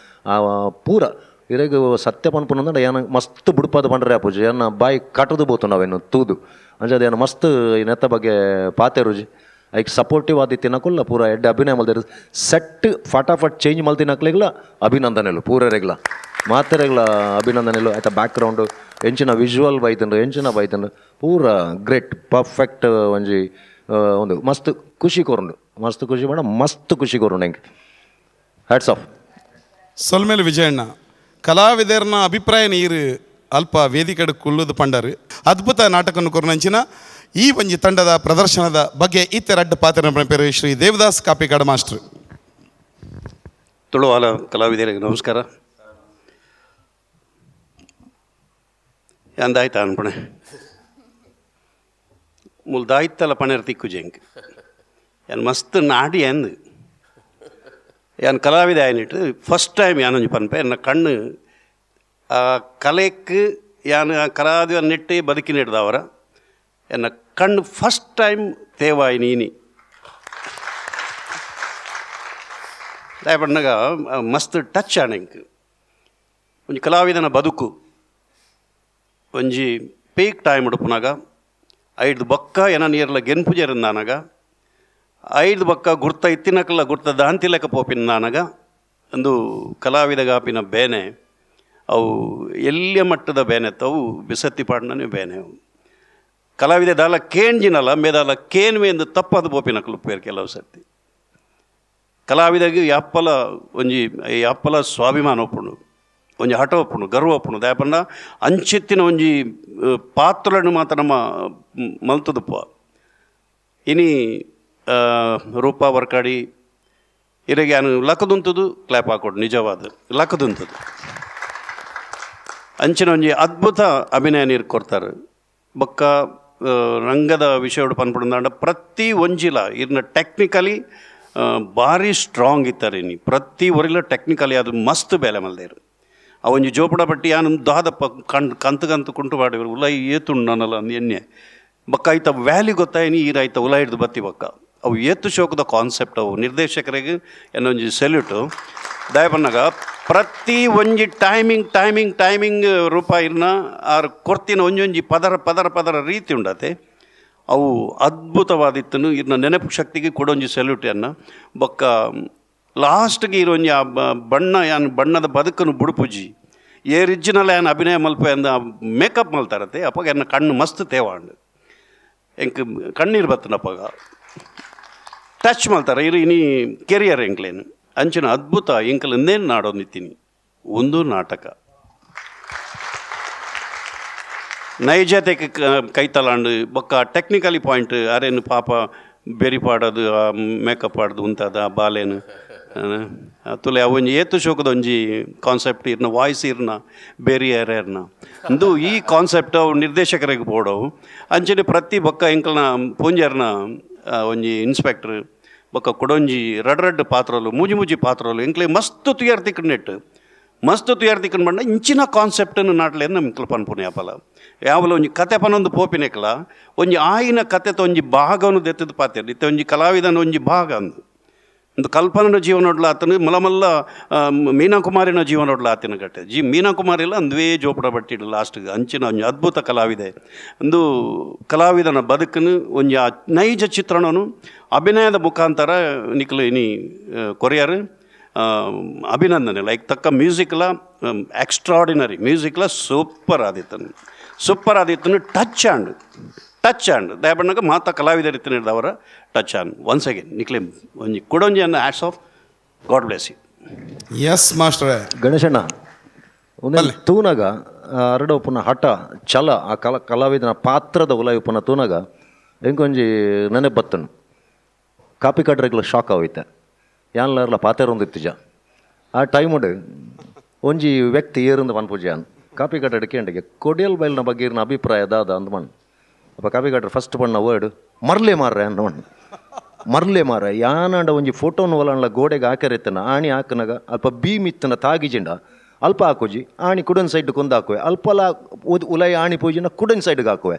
S10: ಆ ಪೂರ ಇರೆಗ ಸತ್ಯ ಪನ್ಪುನಂದ್ರೆ ಏನ ಮಸ್ತ್ ಬುಡ್ಪಾದ ಪಂಡ್ರೆ ಪೂಜೆ ಏನ ಬಾಯಿ ಕಟ್ಟದು ಬೋತು ನಾವೇನು ತೂದು ಅಂಜದ ಏನು ಮಸ್ತ್ ಈ ನೆತ್ತ ಬಗ್ಗೆ ಪಾತೆ ರುಜಿ ಐಕ್ ಸಪೋರ್ಟಿವ್ ಆದಿತ್ತಿನಕುಲ್ಲ ಪೂರ ಎಡ್ಡೆ ಅಭಿನಯ ಮಲ್ದಿರು ಸೆಟ್ ಫಟಾಫಟ್ ಚೇಂಜ್ ಮಲ್ತಿನಕ್ಲೆಗ್ಲ ಅಭಿನಂದನೆಲು ಪೂರರೆಗ್ಲ ಮಾತೆರೆಗ್ಲ ಅಭಿನಂದನೆಲು ಆಯ್ತಾ ಬ್ಯಾಕ್ಗ್ರೌಂಡು ಎಂಚಿನ ವಿಜುವಲ್ ಬೈತಂಡು ಎಂಚಿನ ಬೈತಂಡು ಪೂರ ಗ್ರೇಟ್ ಪರ್ಫೆಕ್ಟ್ ಒಂಜಿ ಒಂದು ಮಸ್ತ್ ಖುಷಿ ಕೊರುಂಡು, ಮಸ್ತ್ ಖುಷಿ ಮಾಡ ಮಸ್ತ್ ಖುಷಿ ಕೊರುಂಡು ಹೆಂಗೆ. Hats off.
S1: ಸೊಲ್ಮೇಲೆ ವಿಜಯಣ್ಣ ಕಲಾವಿದರನ್ನ ಅಭಿಪ್ರಾಯ ನೀರು ಅಲ್ಪ ವೇದಿಕೆ ಕುಲ್ಲುದು ಪಂಡರು ಅದ್ಭುತ ನಾಟಕವನ್ನು ಕೊರ್ನಂಚಿನ ಈ ಒಂಜಿ ತಂಡದ ಪ್ರದರ್ಶನದ ಬಗ್ಗೆ ಇತ್ತೆರಡ್ಡು ಪಾತ್ರ ಪೇರು ಶ್ರೀ ದೇವದಾಸ್ ಕಾಪಿಕಾಡ ಮಾಸ್ಟರ್.
S11: ತುಳುವಾಲ ಕಲಾವಿದರಿಗೆ ನಮಸ್ಕಾರ. ಎಂದಾಯ್ತಾ ಅನ್ಪಣೆ ಮುಲ್ದಾಯ್ತಲ್ಲ ಪಣೆರ್ ತಿಕ್ಕು ಜಂಕ್ ಏನು ಮಸ್ತ್ ನಾಡಿ ಎಂದು ಏನು ಕಲಾವಿದ ಆಯ್ನಿಟ್ಟು ಫಸ್ಟ್ ಟೈಮ್ ಯಾನೊಂಜಿ ಪನ್ಪೆ ಎನ್ನ ಕಣ್ಣು ಆ ಕಲೆಕ್ಕೆ ಯಾನು ಆ ಕಲಾವಿದ ನೆಟ್ಟಿ ಬದುಕಿನಿಡ್ದವರ ಎನ್ನ ಕಣ್ಣು ಫಸ್ಟ್ ಟೈಮ್ ತೇವಾಯಿ ನೀನಿ ದಾಯಪಣ್ಣಗ ಮಸ್ತ್ ಟಚ್ ಆಣೆಂಕ್ ಒಂಜಿ ಕಲಾವಿದನ ಬದುಕು ಒಂಜಿ ಪೀಕ್ ಟೈಮ್ ಉಡುಪುನಾಗ 5 ಬೊಕ್ಕ ಏನ ನೀರ್ಲ ಗೆನ್ಪುಜೆರಿಂದಾನಗ 5 ಬೊಕ್ಕ ಗುರ್ತ ಇತ್ತಿನಕಲ್ಲ ಗುರ್ತ ದಾಂತಿಲೆಕ್ಕ ಪೋಪಿನಾನಗ ಒಂದು ಕಲಾವಿದಗಾಪಿನ ಬೇನೆ ಅವು ಎಲ್ಲಿಯ ಮಟ್ಟದ ಬೇನೆ ಅವು ಬಿಸತ್ತಿ ಪಾಡ್ನೇ ಬೇನೆ ಅವು ಕಲಾವಿದ ದಾಲ ಕೇಂಜಿನಲ್ಲ ಮೇದಾಲ ಕೇನ್ವೆ ಎಂದು ತಪ್ಪದು ಪೋಪಿನಕಲು ಪೇರು ಕೆಲವು ಸರ್ತಿ ಕಲಾವಿದಗೆ ಯಾಪ್ಪಲ ಒಂಜಿ ಯಾಪ್ಪಲ ಸ್ವಾಭಿಮಾನ ಒಪ್ಪುಂಡು ಒಂಜಿ ಹಠ ಒಪ್ಪುಂಡು ಗರ್ವ ಒಪ್ಪುಂಡು ದಾಯಪಂಡ ಅಂಚೆತ್ತಿನ ಒಂಜಿ ಪಾತ್ರಗಳನ್ನು ಮಾತ್ರ ನಮ್ಮ ಮಲ್ತದಪ್ಪ ಇನಿ ರೂಪ ವರ್ಕಾಡಿ ಇರಗೆ ನಾನು ಲಕ್ಕದುಂತದು ಕ್ಲಾಪ್ ಹಾಕೊಡು ನಿಜವಾದ ಲಕ್ಕದುಂತದು ಅಂಚಿನ ಒಂಜಿ ಅದ್ಭುತ ಅಭಿನಯ ನೀರು ಕೊಡ್ತಾರೆ ಬೊಕ್ಕ ರಂಗದ ವಿಷಯ ಪನ್ಪುಂಡ ಪ್ರತಿ ಒಂಜಿಲ ಇರ್ನ ಟೆಕ್ನಿಕಲಿ ಭಾರಿ ಸ್ಟ್ರಾಂಗ್ ಇತ್ತಾರೆ ನೀ ಪ್ರತಿ ಒರಿಲ ಟೆಕ್ನಿಕಲಿ ಅದು ಮಸ್ತ್ ಬೇಲೆ ಮಲ್ದೇರು ಆ ಒಂಜಿ ಜೋಪಡ ಪಟ್ಟಿ ಯಾನು ದಾದಪ್ಪ ಕಂತು ಕುಂಟು ಮಾಡಿದ್ರು ಉಲ ಏತುಂಡು ನನ್ನಲ್ಲ ಅಂದು ಎಣ್ಣೆ ಬೊಕ್ಕ ಆಯ್ತ ವ್ಯಾಲ್ಯೂ ಗೊತ್ತಾಯಿನಿ ಈರಾಯ್ತ ಉಲ ಹಿಡ್ದು ಬತ್ತಿ ಬೊಕ್ಕ ಅವು ಏತು ಶೋಕದ ಕಾನ್ಸೆಪ್ಟ್ ಅವು ನಿರ್ದೇಶಕರಿಗೆ ಏನೊಂಜಿ ಸೆಲ್ಯೂಟು ದಯಪನ್ನಾಗ ಪ್ರತಿ ಒಂಜಿ ಟೈಮಿಂಗ್ ರೂಪ ಇರ್ನ ಆರು ಕೊರ್ತಿನ ಒಂಜೊಂಜಿ ಪದರ ರೀತಿ ಉಂಡತೆ ಅವು ಅದ್ಭುತವಾದಿತ್ತನು ಇರ್ನ ನೆನಪು ಶಕ್ತಿಗೆ ಕೊಡೊಂಜಿ ಸೆಲ್ಯೂಟನ್ನು ಬೊಕ್ಕ ಲಾಸ್ಟ್ಗೆ ಇರೊಂಜಿ ಆ ಬಣ್ಣ ಯಾನು ಬಣ್ಣದ ಬದುಕನ್ನು ಬುಡುಪುಜಿ ಏರಿಜ್ಜಿನಲ್ಲ ಏನು ಅಭಿನಯ ಮಲ್ಪ ಎಂದ ಮೇಕಪ್ ಮಲ್ತಾರತ್ತೆ ಅಪ್ಪಾಗ ಎನ್ನ ಕಣ್ಣು ಮಸ್ತ್ ತೇವಾಂಡು ಎಂಕ್ ಕಣ್ಣೀರು ಬತ್ತನಪ್ಪಗ ಟಚ್ ಮಾಡ್ತಾರೆ ಇರು ಇನಿ ಕೆರಿಯರ್ ಎಂಕ್ಲೇನು ಅಂಚಿನ ಅದ್ಭುತ ಎಂಕಲ್ ಇನ್ನೇನು ನಾಡೋನಿತ್ತೀನಿ ಒಂದು ನಾಟಕ ನೈಜತೆಗೆ ಕೈತಲಾಂಡು ಬೊಕ್ಕ ಟೆಕ್ನಿಕಲಿ ಪಾಯಿಂಟ್ ಅರೇನು ಪಾಪ ಬೆರಿ ಪಾಡೋದು ಮೇಕಪ್ ಆಡೋದು ಉಂತದ ಬಾಲೇನು ತುಲೆ ಅವೊಂಜಿ ಏತು ಶೋಕದ ಒಂಜಿ ಕಾನ್ಸೆಪ್ಟ್ ಇರ್ನ ವಾಯ್ಸ್ ಇರ್ನ ಬೇರೆ ಯಾರ್ಯಾರನ್ನ ಅಂದು ಈ ಕಾನ್ಸೆಪ್ಟ್ ಅವು ನಿರ್ದೇಶಕರಿಗೆ ಬೋಡವು ಅಂಚನೆ ಪ್ರತಿ ಬೊಕ್ಕ ಎಂಕಲ್ನ ಪೂಂಜರ್ನ ಒಂಜಿ ಇನ್ಸ್ಪೆಕ್ಟ್ರ್ ಬೊಕ್ಕ ಕೊಡೊಂಜಿ ರಡ್ ಪಾತ್ರಲು ಮೂಜಿ ಪಾತ್ರಲು ಎಂಕ್ಲೆ ಮಸ್ತ್ ತುಯಾರ್ ತಿಕ್ಕಂಡು ಬಂಡ ಇಂಚಿನ ಕಾನ್ಸೆಪ್ಟನ್ನು ನಾಟ್ಲೇನು ನಮ್ಗೆ ಪನ್ಪುನೆ ಯಾಪಲ ಯಾವಲ ಒಂಜಿ ಕತೆ ಪನೊಂದು ಪೋಪಿನೆಕ್ಲ ಒಂಜಿ ಆಯಿನ ಕತೆತ ಒಂಜಿ ಭಾಗವನ್ನು ದೆತ್ತದ ಪಾತ್ರೆ ಇತ್ತೆ ಒಂಜಿ ಕಲಾವಿದನ ಒಂಜಿ ಭಾಗ ಅಂದು ಒಂದು ಕಲ್ಪನನ ಜೀವನೊಡ್ಲ ಆತನು ಮಲ್ಲ ಮೀನಾಕುಮಾರಿನ ಜೀವನೊಡ್ಲ ಆತಿನ ಗಟ್ಟೆ ಮೀನಾಕುಮಾರಿಲ್ಲ ಅಂದುವೇ ಜೋಪಡ ಬಟ್ಟಿಡು ಲಾಸ್ಟ್ಗೆ ಅಂಚಿನ ಒಂಜಿ ಅದ್ಭುತ ಕಲಾವಿದೆ ಒಂದು ಕಲಾವಿದನ ಬದುಕನ್ನು ಒಂಜಿ ನೈಜ ಚಿತ್ರಣನು ಅಭಿನಯದ ಮುಖಾಂತರ ನಿಕ್ಲು ಇನಿ ಕೊರಿಯರ್ ಅಭಿನಂದನೆ ಲೈಕ್ ತಕ್ಕ ಮ್ಯೂಸಿಕ್ಲ ಎಕ್ಸ್ಟ್ರಾಡಿನರಿ ಮ್ಯೂಸಿಕ್ಲ ಸೂಪರ್ ಆದಿತ್ತನು ಟಚ್ ಆ್ಯಂಡ್ ದಯಪಣ್ಣಗ ಮಾತ ಕಲಾವಿದರ ಇತ್ತಿನ ಅವರ ಟಚ್ ಆನ್ ಒನ್ಸ್ ಅಗೇನ್ ನಿಕ್ಲೆ ಒಂಜಿ ಕೊಡೊಂಜಿ ಅನ್ನ hats off God bless you
S1: ಎಸ್ ಮಾಸ್ಟರ್
S10: ಗಣೇಶಣ್ಣ ಒಂದೇ ತೂನಗ ಅರಡು ಪುನಃ ಹಠ ಛಲ ಆ ಕಲಾವಿದನ ಪಾತ್ರದ ಉಲಾಯಿ ಪುನಃ ತೂನಗ ಎಂಕೊಂಜಿ ನೆನೆ ಬತ್ತನು ಕಾಪಿ ಕಡ್ರೆಗ್ಲ ಶಾಕ್ ಆಗೋಯ್ತೆ ಯಾನ್ಲಾರ್ಲ ಪಾತೆರೊಂದಿತ್ತಿಜ ಆ ಟೈಮುಡು ಒಂಜಿ ವ್ಯಕ್ತಿ ಏರಿಂದ ಪನ್ಪುಜ ಕಾಪಿ ಕಟ್ಟಡ ಕೇಂಡಿಗೆ ಕೊಡಿಯಲ್ ಬೈಲ್ನ ಬಗ್ಗೆ ಇರಿನ ಅಭಿಪ್ರಾಯ ದಾದ ಅಂದ್ಮಣ್ಣು ಅಪ್ಪ ಕಾಪಿ ಕಟ್ಟರೆ ಫಸ್ಟ್ ಪಣ್ಣ ವರ್ಡ್ ಮರ್ಲೆ ಮಾರ್ರೆ ಅಂದ್ಮಣ್ಣು ಮರ್ಲೆ ಮಾರ ಯಾನಂಡ ಒಂಜಿ ಫೋಟೋನು ಒಲಣ್ಣ ಗೋಡೆಗೆ ಹಾಕರಿತ್ತನ ಆಣಿ ಹಾಕನಾಗ ಅಲ್ಪ ಬೀಮಿತ್ತನ ತಾಗಿಜಿಂಡ ಅಲ್ಪ ಹಾಕೋಜಿ ಆಣಿ ಕುಡನ್ ಸೈಡ್ ಕೊಂದು ಹಾಕುವೆ ಅಲ್ಪಲ ಉಲೈ ಆಣಿ ಪೋಜಿನ ಕುಡನ್ ಸೈಡ್ಗೆ ಹಾಕುವೆ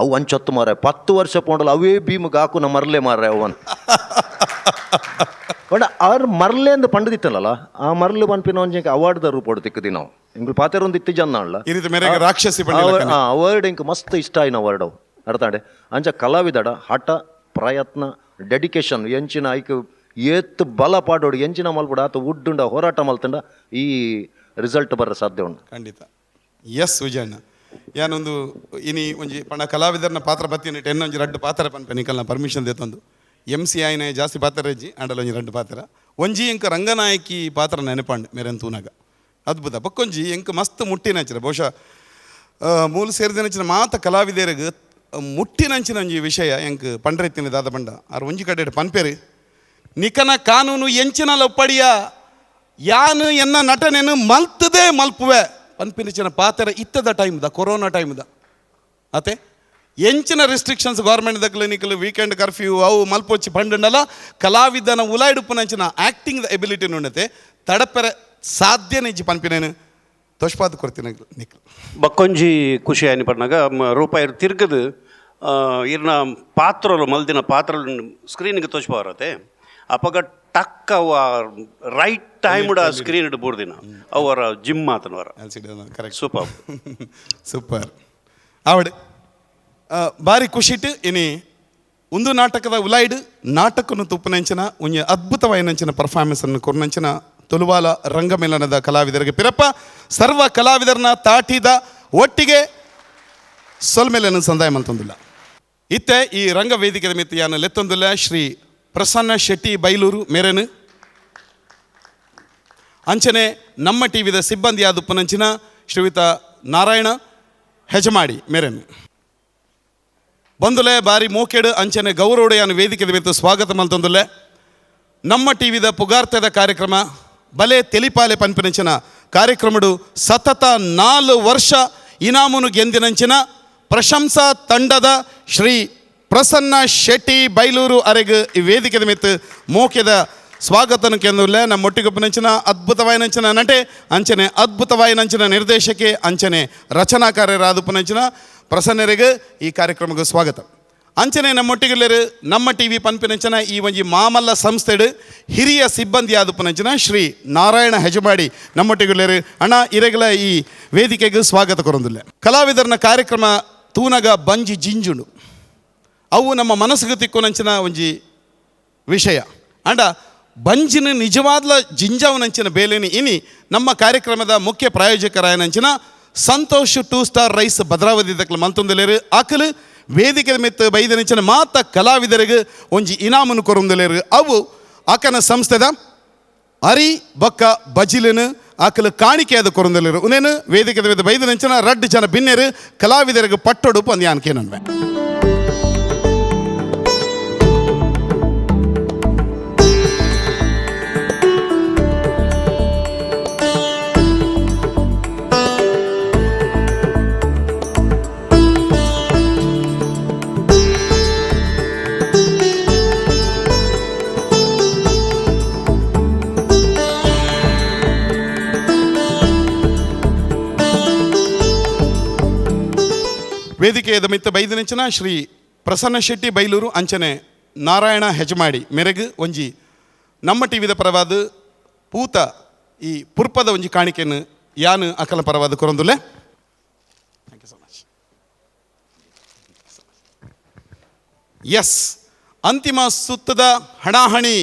S10: ಅವು ಅಂಚೊತ್ತು ಮಾರ 10 ವರ್ಷ ಪೋಂಡಲ್ಲ ಅವೇ ಭೀಮಿಗೆ ಹಾಕು ಮರ್ಲೆ ಮಾರ್ರೆ ಅವನ್ ಬಟ್ ಅವ್ರು ಮರ್ಲೆ ಅಂದು ಪಂಡದಿತ್ತಲ್ಲ ಆ ಮರ್ಲು ಪನ್ಪಿನ ಒಂಜಿ ಅವಾರ್ಡ್ ರೂಪ ತಿಕ್ಕದಿ ನಾವು ಇಂಗ್ಳು ಪಾತೆರೊಂದು ಇತ್ತಿ ಜನ
S1: ರಾಕ್ಷಸಿ
S10: ಅವಾರ್ಡ್ ಇಂಕ್ ಮಸ್ತ್ ಇಷ್ಟ ಆಯ್ನ ಅವಾರ್ಡ್ ಅವು ಅರ್ಥಾಡೆ ಅಂಚ ಕಲಾವಿದಡ ಹಠ ಪ್ರಯತ್ನ ಡೆಡಿಕೇಶನ್ ಎಂಚಿನ ಐಕ್ ಏತ್ ಬಲ ಪಾಡೋಡು ಎಂಚಿನ ಮಲ್ಪಡ ಆತ ಉಡ್ಡುಂಡ ಹೋರಾಟ ಮಲ್ತಂಡ ಈ ರಿಸಲ್ಟ್ ಬರ ಸಾಧ್ಯ ಉಂಟು
S1: ಖಂಡಿತ ಎಸ್ ವಿಜಯಣ್ಣ ಯಾನೊಂದು ಇನಿ ಒಂಜಿ ಪಣ ಕಲಾವಿದರ್ನ ಪಾತ್ರ ಬತ್ತಿನ ಒಂಜಿ 2 ಪಾತ್ರ ಪನ್ಪೆ ನಿಕಲ್ನ ಪರ್ಮಿಷನ್ ದೇತೊಂದು MC ಆಯ್ನೆ ಜಾಸ್ತಿ ಪಾತ್ರ ಇಜ್ಜಿ ಆಂಡಲ ಒಂಜಿ 2 ಪಾತ್ರ ಒಂಜಿ ಎಂಕ ರಂಗನಾಯಕಿ ಪಾತ್ರ ನೆನಪಂಡು ಮೇರೆನ್ ತೂನಾಗ ಅದ್ಭುತ ಬಕ್ಕೊಂಜಿ ಎಂಕ ಮಸ್ತ್ ಮುಟ್ಟಿನಂಚಿನ ಬಹುಶಃ ಮೂಲು ಸೇರಿದಿನಂಚಿನ ಮಾತ ಕಲಾವಿದರಿಗೆ ಮುಟ್ಟಿನಂಚಿನ ಒಂಜಿ ವಿಷಯ ಎಂಕ್ ಪಂಡ್ರೆತ್ತಿನ ದಾದ ಬಂಡ ಆರು ಒಂಜಿ ಕಡೆ ಪನ್ಪೇರು ನಿಕನ ಕಾನೂನು ಎಂಚಿನಲ ಒಪ್ಪಡಿಯ ಯಾನು ಎನ್ನ ನಟನೆನು ಮಲ್ತದೇ ಮಲ್ಪುವೆ ಪನ್ಪಿನಿಚಿನ ಪಾತ್ರ ಇತ್ತದ ಟೈಮ್ದ ಕೊರೋನಾ ಟೈಮ್ದ ಅತೆ ಎಂಚಿನ restrictions government clinical weekend curfew ಅವು ಮಲ್ಪೊಚ್ಚಿ ಪಂಡಲ್ಲ ಕಲಾವಿದನ ಉಲಾಯಿಡುಪುನಂಚಿನ ಆ್ಯಕ್ಟಿಂಗ್ ಎಬಿಲಿಟಿ ನುಣ್ಣತೆ ತಡಪೆರೆ ಸಾಧ್ಯನೇ ಇಜ್ಜಿ ಪನ್ಪಿನೇನು ತೋಷ್ಪಾದ ಕೊಡ್ತೀನಿ ನಿಖಲ್
S11: ಬಕ್ಕೊಂಜಿ ಖುಷಿ ಆಯ್ನಿ ಪಡ್ನಾಗ ರೂಪಾಯಿ ತಿರ್ಗದು ಇರ್ನ ಪಾತ್ರಲು ಮಲ್ದಿನ ಪಾತ್ರಲು ಸ್ಕ್ರೀನಿಗೆ ತೋಚ್ಬಾರತ್ತೆ ಅಪಗ ಟಕ್ ಅವ ರೈಟ್ ಟೈಮ್ ಸ್ಕ್ರೀನ್ ಇಟ್ಟು ಬೂರ್ದಿನ ಅವರ ಜಿಮ್ ಮಾತನವರ
S1: ಕರೆಕ್ಟ್
S11: ಸೂಪರ್
S1: ಸೂಪರ್ ಆವಡೆ ಭಾರಿ ಖುಷಿಟ್ಟು ಇನಿ ಒಂದು ನಾಟಕದ ಉಲಾಯ್ಡು ನಾಟಕನು ತುಪ್ಪನಂಚಿನ ಒಂಜಿ ಅದ್ಭುತವಾಯಿನಂಚಿನ ಪರ್ಫಾರ್ಮೆನ್ಸನ್ನು ಕೊರ್ನಂಚಿನ ತುಳುವಾಲ ರಂಗಮೇಳನದ ಕಲಾವಿದರಿಗೆ ಪಿರಪ್ಪ ಸರ್ವ ಕಲಾವಿದರನ್ನ ತಾಟಿದ ಒಟ್ಟಿಗೆ ಸೊಲ್ಮೇಲನ್ನು ಸಂದಾಯ ಮಲ್ತೊಂದಿಲ್ಲ ಇತ್ತೆ ಈ ರಂಗ ವೇದಿಕೆ ಮಿತಿ ಯಾನು ಲೆತ್ತೊಂದಿಲ್ಲ ಶ್ರೀ ಪ್ರಸನ್ನ ಶೆಟ್ಟಿ ಬೈಲೂರು ಮೇರೆನು ಅಂಚನೆ ನಮ್ಮ ಟಿವಿದ ಸಿಬ್ಬಂದಿ ಆದ ಪುನಂಚಿನ ಶ್ರೀಯುತ ನಾರಾಯಣ ಹೆಜಮಾಡಿ ಮೇರೆನು ಬಂದುಲೆ ಬಾರಿ ಮೋಕೆಡು ಅಂಚನೆ ಗೌರವಡು ಯಾನು ವೇದಿಕೆ ಮಿತ್ತು ಸ್ವಾಗತ ಮಲ್ತೊಂದುಲ್ಲೆ ನಮ್ಮ ಟಿವಿದ ಪುಗಾರ್ತದ ಕಾರ್ಯಕ್ರಮ ಬಲೆ ತೆಲಿಪಾಲೆ ಪನ್ಪಿನಂಚಿನ ಕಾರ್ಯಕ್ರಮಡು ಸತತ 4 ವರ್ಷ ಇನಾಮುನು ಗೆಂದಿನಂಚಿನ ಪ್ರಶಂಸಾ ತಂಡದ ಶ್ರೀ ಪ್ರಸನ್ನ ಶೆಟ್ಟಿ ಬೈಲೂರು ಅರೆಗ್ ಈ ವೇದಿಕೆ ಮಿತ್ತು ಮೋಕೆದ ಸ್ವಾಗತನು ಕೆಂದುಲ್ಲೆ ನಮ್ಮ ಒಟ್ಟಿಗೊಬ್ಬನಂಚಿನ ಅದ್ಭುತವಾಯಿನಂಚಿನ ನಟೆ ಅಂಚನೆ ಅದ್ಭುತವಾಯಿನಂಚಿನ ನಿರ್ದೇಶಕಿ ಅಂಚನೆ ರಚನಾಕಾರ್ಯರಾದುಪನಂಚಿನ ಪ್ರಸನ್ನರಿಗೆ ಈ ಕಾರ್ಯಕ್ರಮಕ್ಕೆ ಸ್ವಾಗತ ಅಂಚನೆ ನಮ್ಮೊಟ್ಟಿಗೆಲ್ಲರು ನಮ್ಮ ಟಿವಿ ಪನ್ಪಿನಂಚನ ಈ ಒಂಜಿ ಮಾಮಲ್ಲ ಸಂಸ್ಥೆಡು ಹಿರಿಯ ಸಿಬ್ಬಂದಿ ಆದುಪನಂಚನ ಶ್ರೀ ನಾರಾಯಣ ಹೆಜಮಾಡಿ ನಮ್ಮೊಟ್ಟಿಗೆಲ್ಲರು ಅಣ್ಣ ಇರೆಗಲ ಈ ವೇದಿಕೆಗೆ ಸ್ವಾಗತ ಕೊರೊಂದಿಲ್ಲ ಕಲಾವಿದರನ ಕಾರ್ಯಕ್ರಮ ತೂನಗ ಬಂಜಿ ಜಿಂಜುಂಡು ಅವು ನಮ್ಮ ಮನಸ್ಸಿಗೆ ತಿಕ್ಕೊನಂಚಿನ ಒಂಜಿ ವಿಷಯ ಅಂಡ ಬಂಜಿನ ನಿಜವಾದ ಜಿಂಜಾವನಂಚಿನ ಬೇಲೆನಿ ಇನಿ ನಮ್ಮ ಕಾರ್ಯಕ್ರಮದ ಮುಖ್ಯ ಪ್ರಾಯೋಜಕರಾಯನಂಚಿನ ಸಂತೋಷ್ 2 ಸ್ಟಾರ್ ರೈಸ್ ಭದ್ರಾವತಿ ದಕ್ಕಲು ಮಲ್ತೊಂದಿಲೇರು ಆಕಲು ವೇದಿಕೆ ಮಿತ್ತು ಬೈದನಿಂಚಿನ ಮಾತ ಕಲಾವಿದರಿಗೆ ಒಂಜಿ ಇನಾಮನ್ನು ಕೊರೊಂದಲೇರು ಅವು ಆಕನ ಸಂಸ್ಥೆದ ಅರಿ ಬೊಕ್ಕ ಬಜಿಲನು ಆಕಲು ಕಾಣಿಕೆಯಾದ ಕೊರೊಂದಲೇರು ಉನೇನು ವೇದಿಕೆ ಮಿತ್ತು ಬೈದನಿಂಚಿನ ರಡ್ಡು ಜನ ಭಿನ್ನೆರು ಕಲಾವಿದರಿಗೆ ಪಟ್ಟೊಡು ಪಂದು ಯಾನ್ಕೆ ನನ್ವೆ ವೇದಿಕೆಯ ಮಿತ್ತ ಬೈದನಿಂಚಿನ ಶ್ರೀ ಪ್ರಸನ್ನ ಶೆಟ್ಟಿ ಬೈಲೂರು ಅಂಚನೆ ನಾರಾಯಣ ಹೆಜಮಾಡಿ ಮೆರೆಗು ಒಂಜಿ ನಮ್ಮ ಟಿವಿದ ಪರವಾದ ಪೂತ ಈ ಪುರ್ಪದ ಒಂಜಿ ಕಾಣಿಕೆಯನ್ನು ಯಾನು ಅಕಲ ಪರವಾದ ಕೊರೊಂದುಲೆ. Thank you so much. Yes, ಅಂತಿಮ ಸುತ್ತದ ಹಣಾಹಣಿ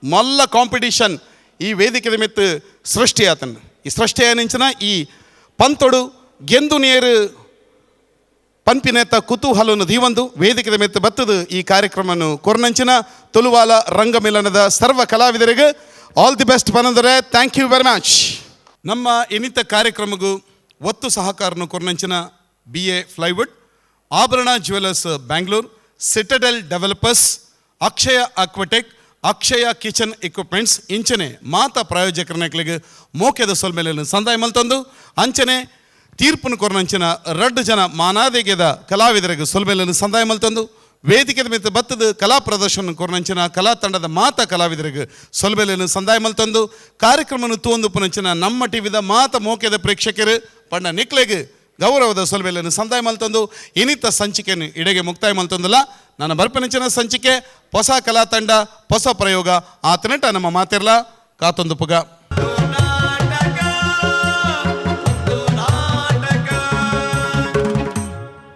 S1: ಮೊಲ್ಲ ಕಾಂಪಿಟಿಷನ್ ಈ ವೇದಿಕೆದ ಮಿತ್ತು ಸೃಷ್ಟಿಯಾತನು. ಈ ಸೃಷ್ಟಿಯಾನಿಂಚಿನ ಈ ಪಂತೊಡು ಗೆಂದು ನೇರು ಪಂಪಿನೇತ ಕುತೂಹಲವನ್ನು ದೀವಂದು ವೇದಿಕೆ ಮೆತ್ತು ಬತ್ತದು ಈ ಕಾರ್ಯಕ್ರಮವನ್ನು ಕೊರ್ನಂಚಿನ ತುಳುವಾಲ ರಂಗ ಮಿಲನದ ಸರ್ವ ಕಲಾವಿದರಿಗೆ ಆಲ್ ದಿ ಬೆಸ್ಟ್ ಪನಂದರೆ ಥ್ಯಾಂಕ್ ಯು ವೆರಿ ಮಚ್. ನಮ್ಮ ಇನ್ನಿತ ಕಾರ್ಯಕ್ರಮಗೂ ಒತ್ತು ಸಹಕಾರನು ಕೊರ್ನಂಚಿನ BA plywood, Abharana jewellers Bangalore, Citadel Developers, Akshaya Aquatech, Akshaya kitchen equipments ಇಂಚನೆ ಮಾತ ಪ್ರಾಯೋಜಕರನಗಳಿಗೆ ಮೋಕೆದ ಸೊಲ್ಮೇಲೆ ಸಂದಾಯ ಮಲ್ತಂದು ಅಂಚನೆ ತೀರ್ಪನ್ನು ಕೊರನಂಚಿನ ರಡ್ಡು ಜನ ಮಾನಾದೇಗೆದ ಕಲಾವಿದರಿಗೆ ಸೊಲ್ಮೇಲನ್ನು ಸಂದಾಯ ಮಲ್ತಂದು ವೇದಿಕೆ ಮಿತ್ತ ಬತ್ತದ ಕಲಾ ಪ್ರದರ್ಶನ ಕೊರನಂಚಿನ ಕಲಾ ತಂಡದ ಮಾತ ಕಲಾವಿದರಿಗೆ ಸೊಲ್ಮೇಲನ್ನು ಸಂದಾಯ ಮಲ್ತಂದು ಕಾರ್ಯಕ್ರಮವನ್ನು ತೂಂದು ಪುನಂಚಿನ ನಮ್ಮ ಟಿವಿದ ಮಾತ ಮೋಕೆದ ಪ್ರೇಕ್ಷಕರು ಪಂಡ ನಿಕ್ಲೆಗೆ ಗೌರವದ ಸೊಲ್ಮೇಲನ್ನು ಸಂದಾಯ ಮಲ್ತಂದು ಇನ್ನಿತ ಸಂಚಿಕೆಯನ್ನು ಇಡೆಗೆ ಮುಕ್ತಾಯ ಮಲ್ತಂದಲ್ಲ. ನನ್ನ ಬರ್ಪನಂಚಿನ ಸಂಚಿಕೆ ಹೊಸ ಕಲಾ ತಂಡ ಹೊಸ ಪ್ರಯೋಗ ಆತನಟ ನಮ್ಮ ಮಾತಿರ್ಲ ಕಾತೊಂದು ಪುಗ.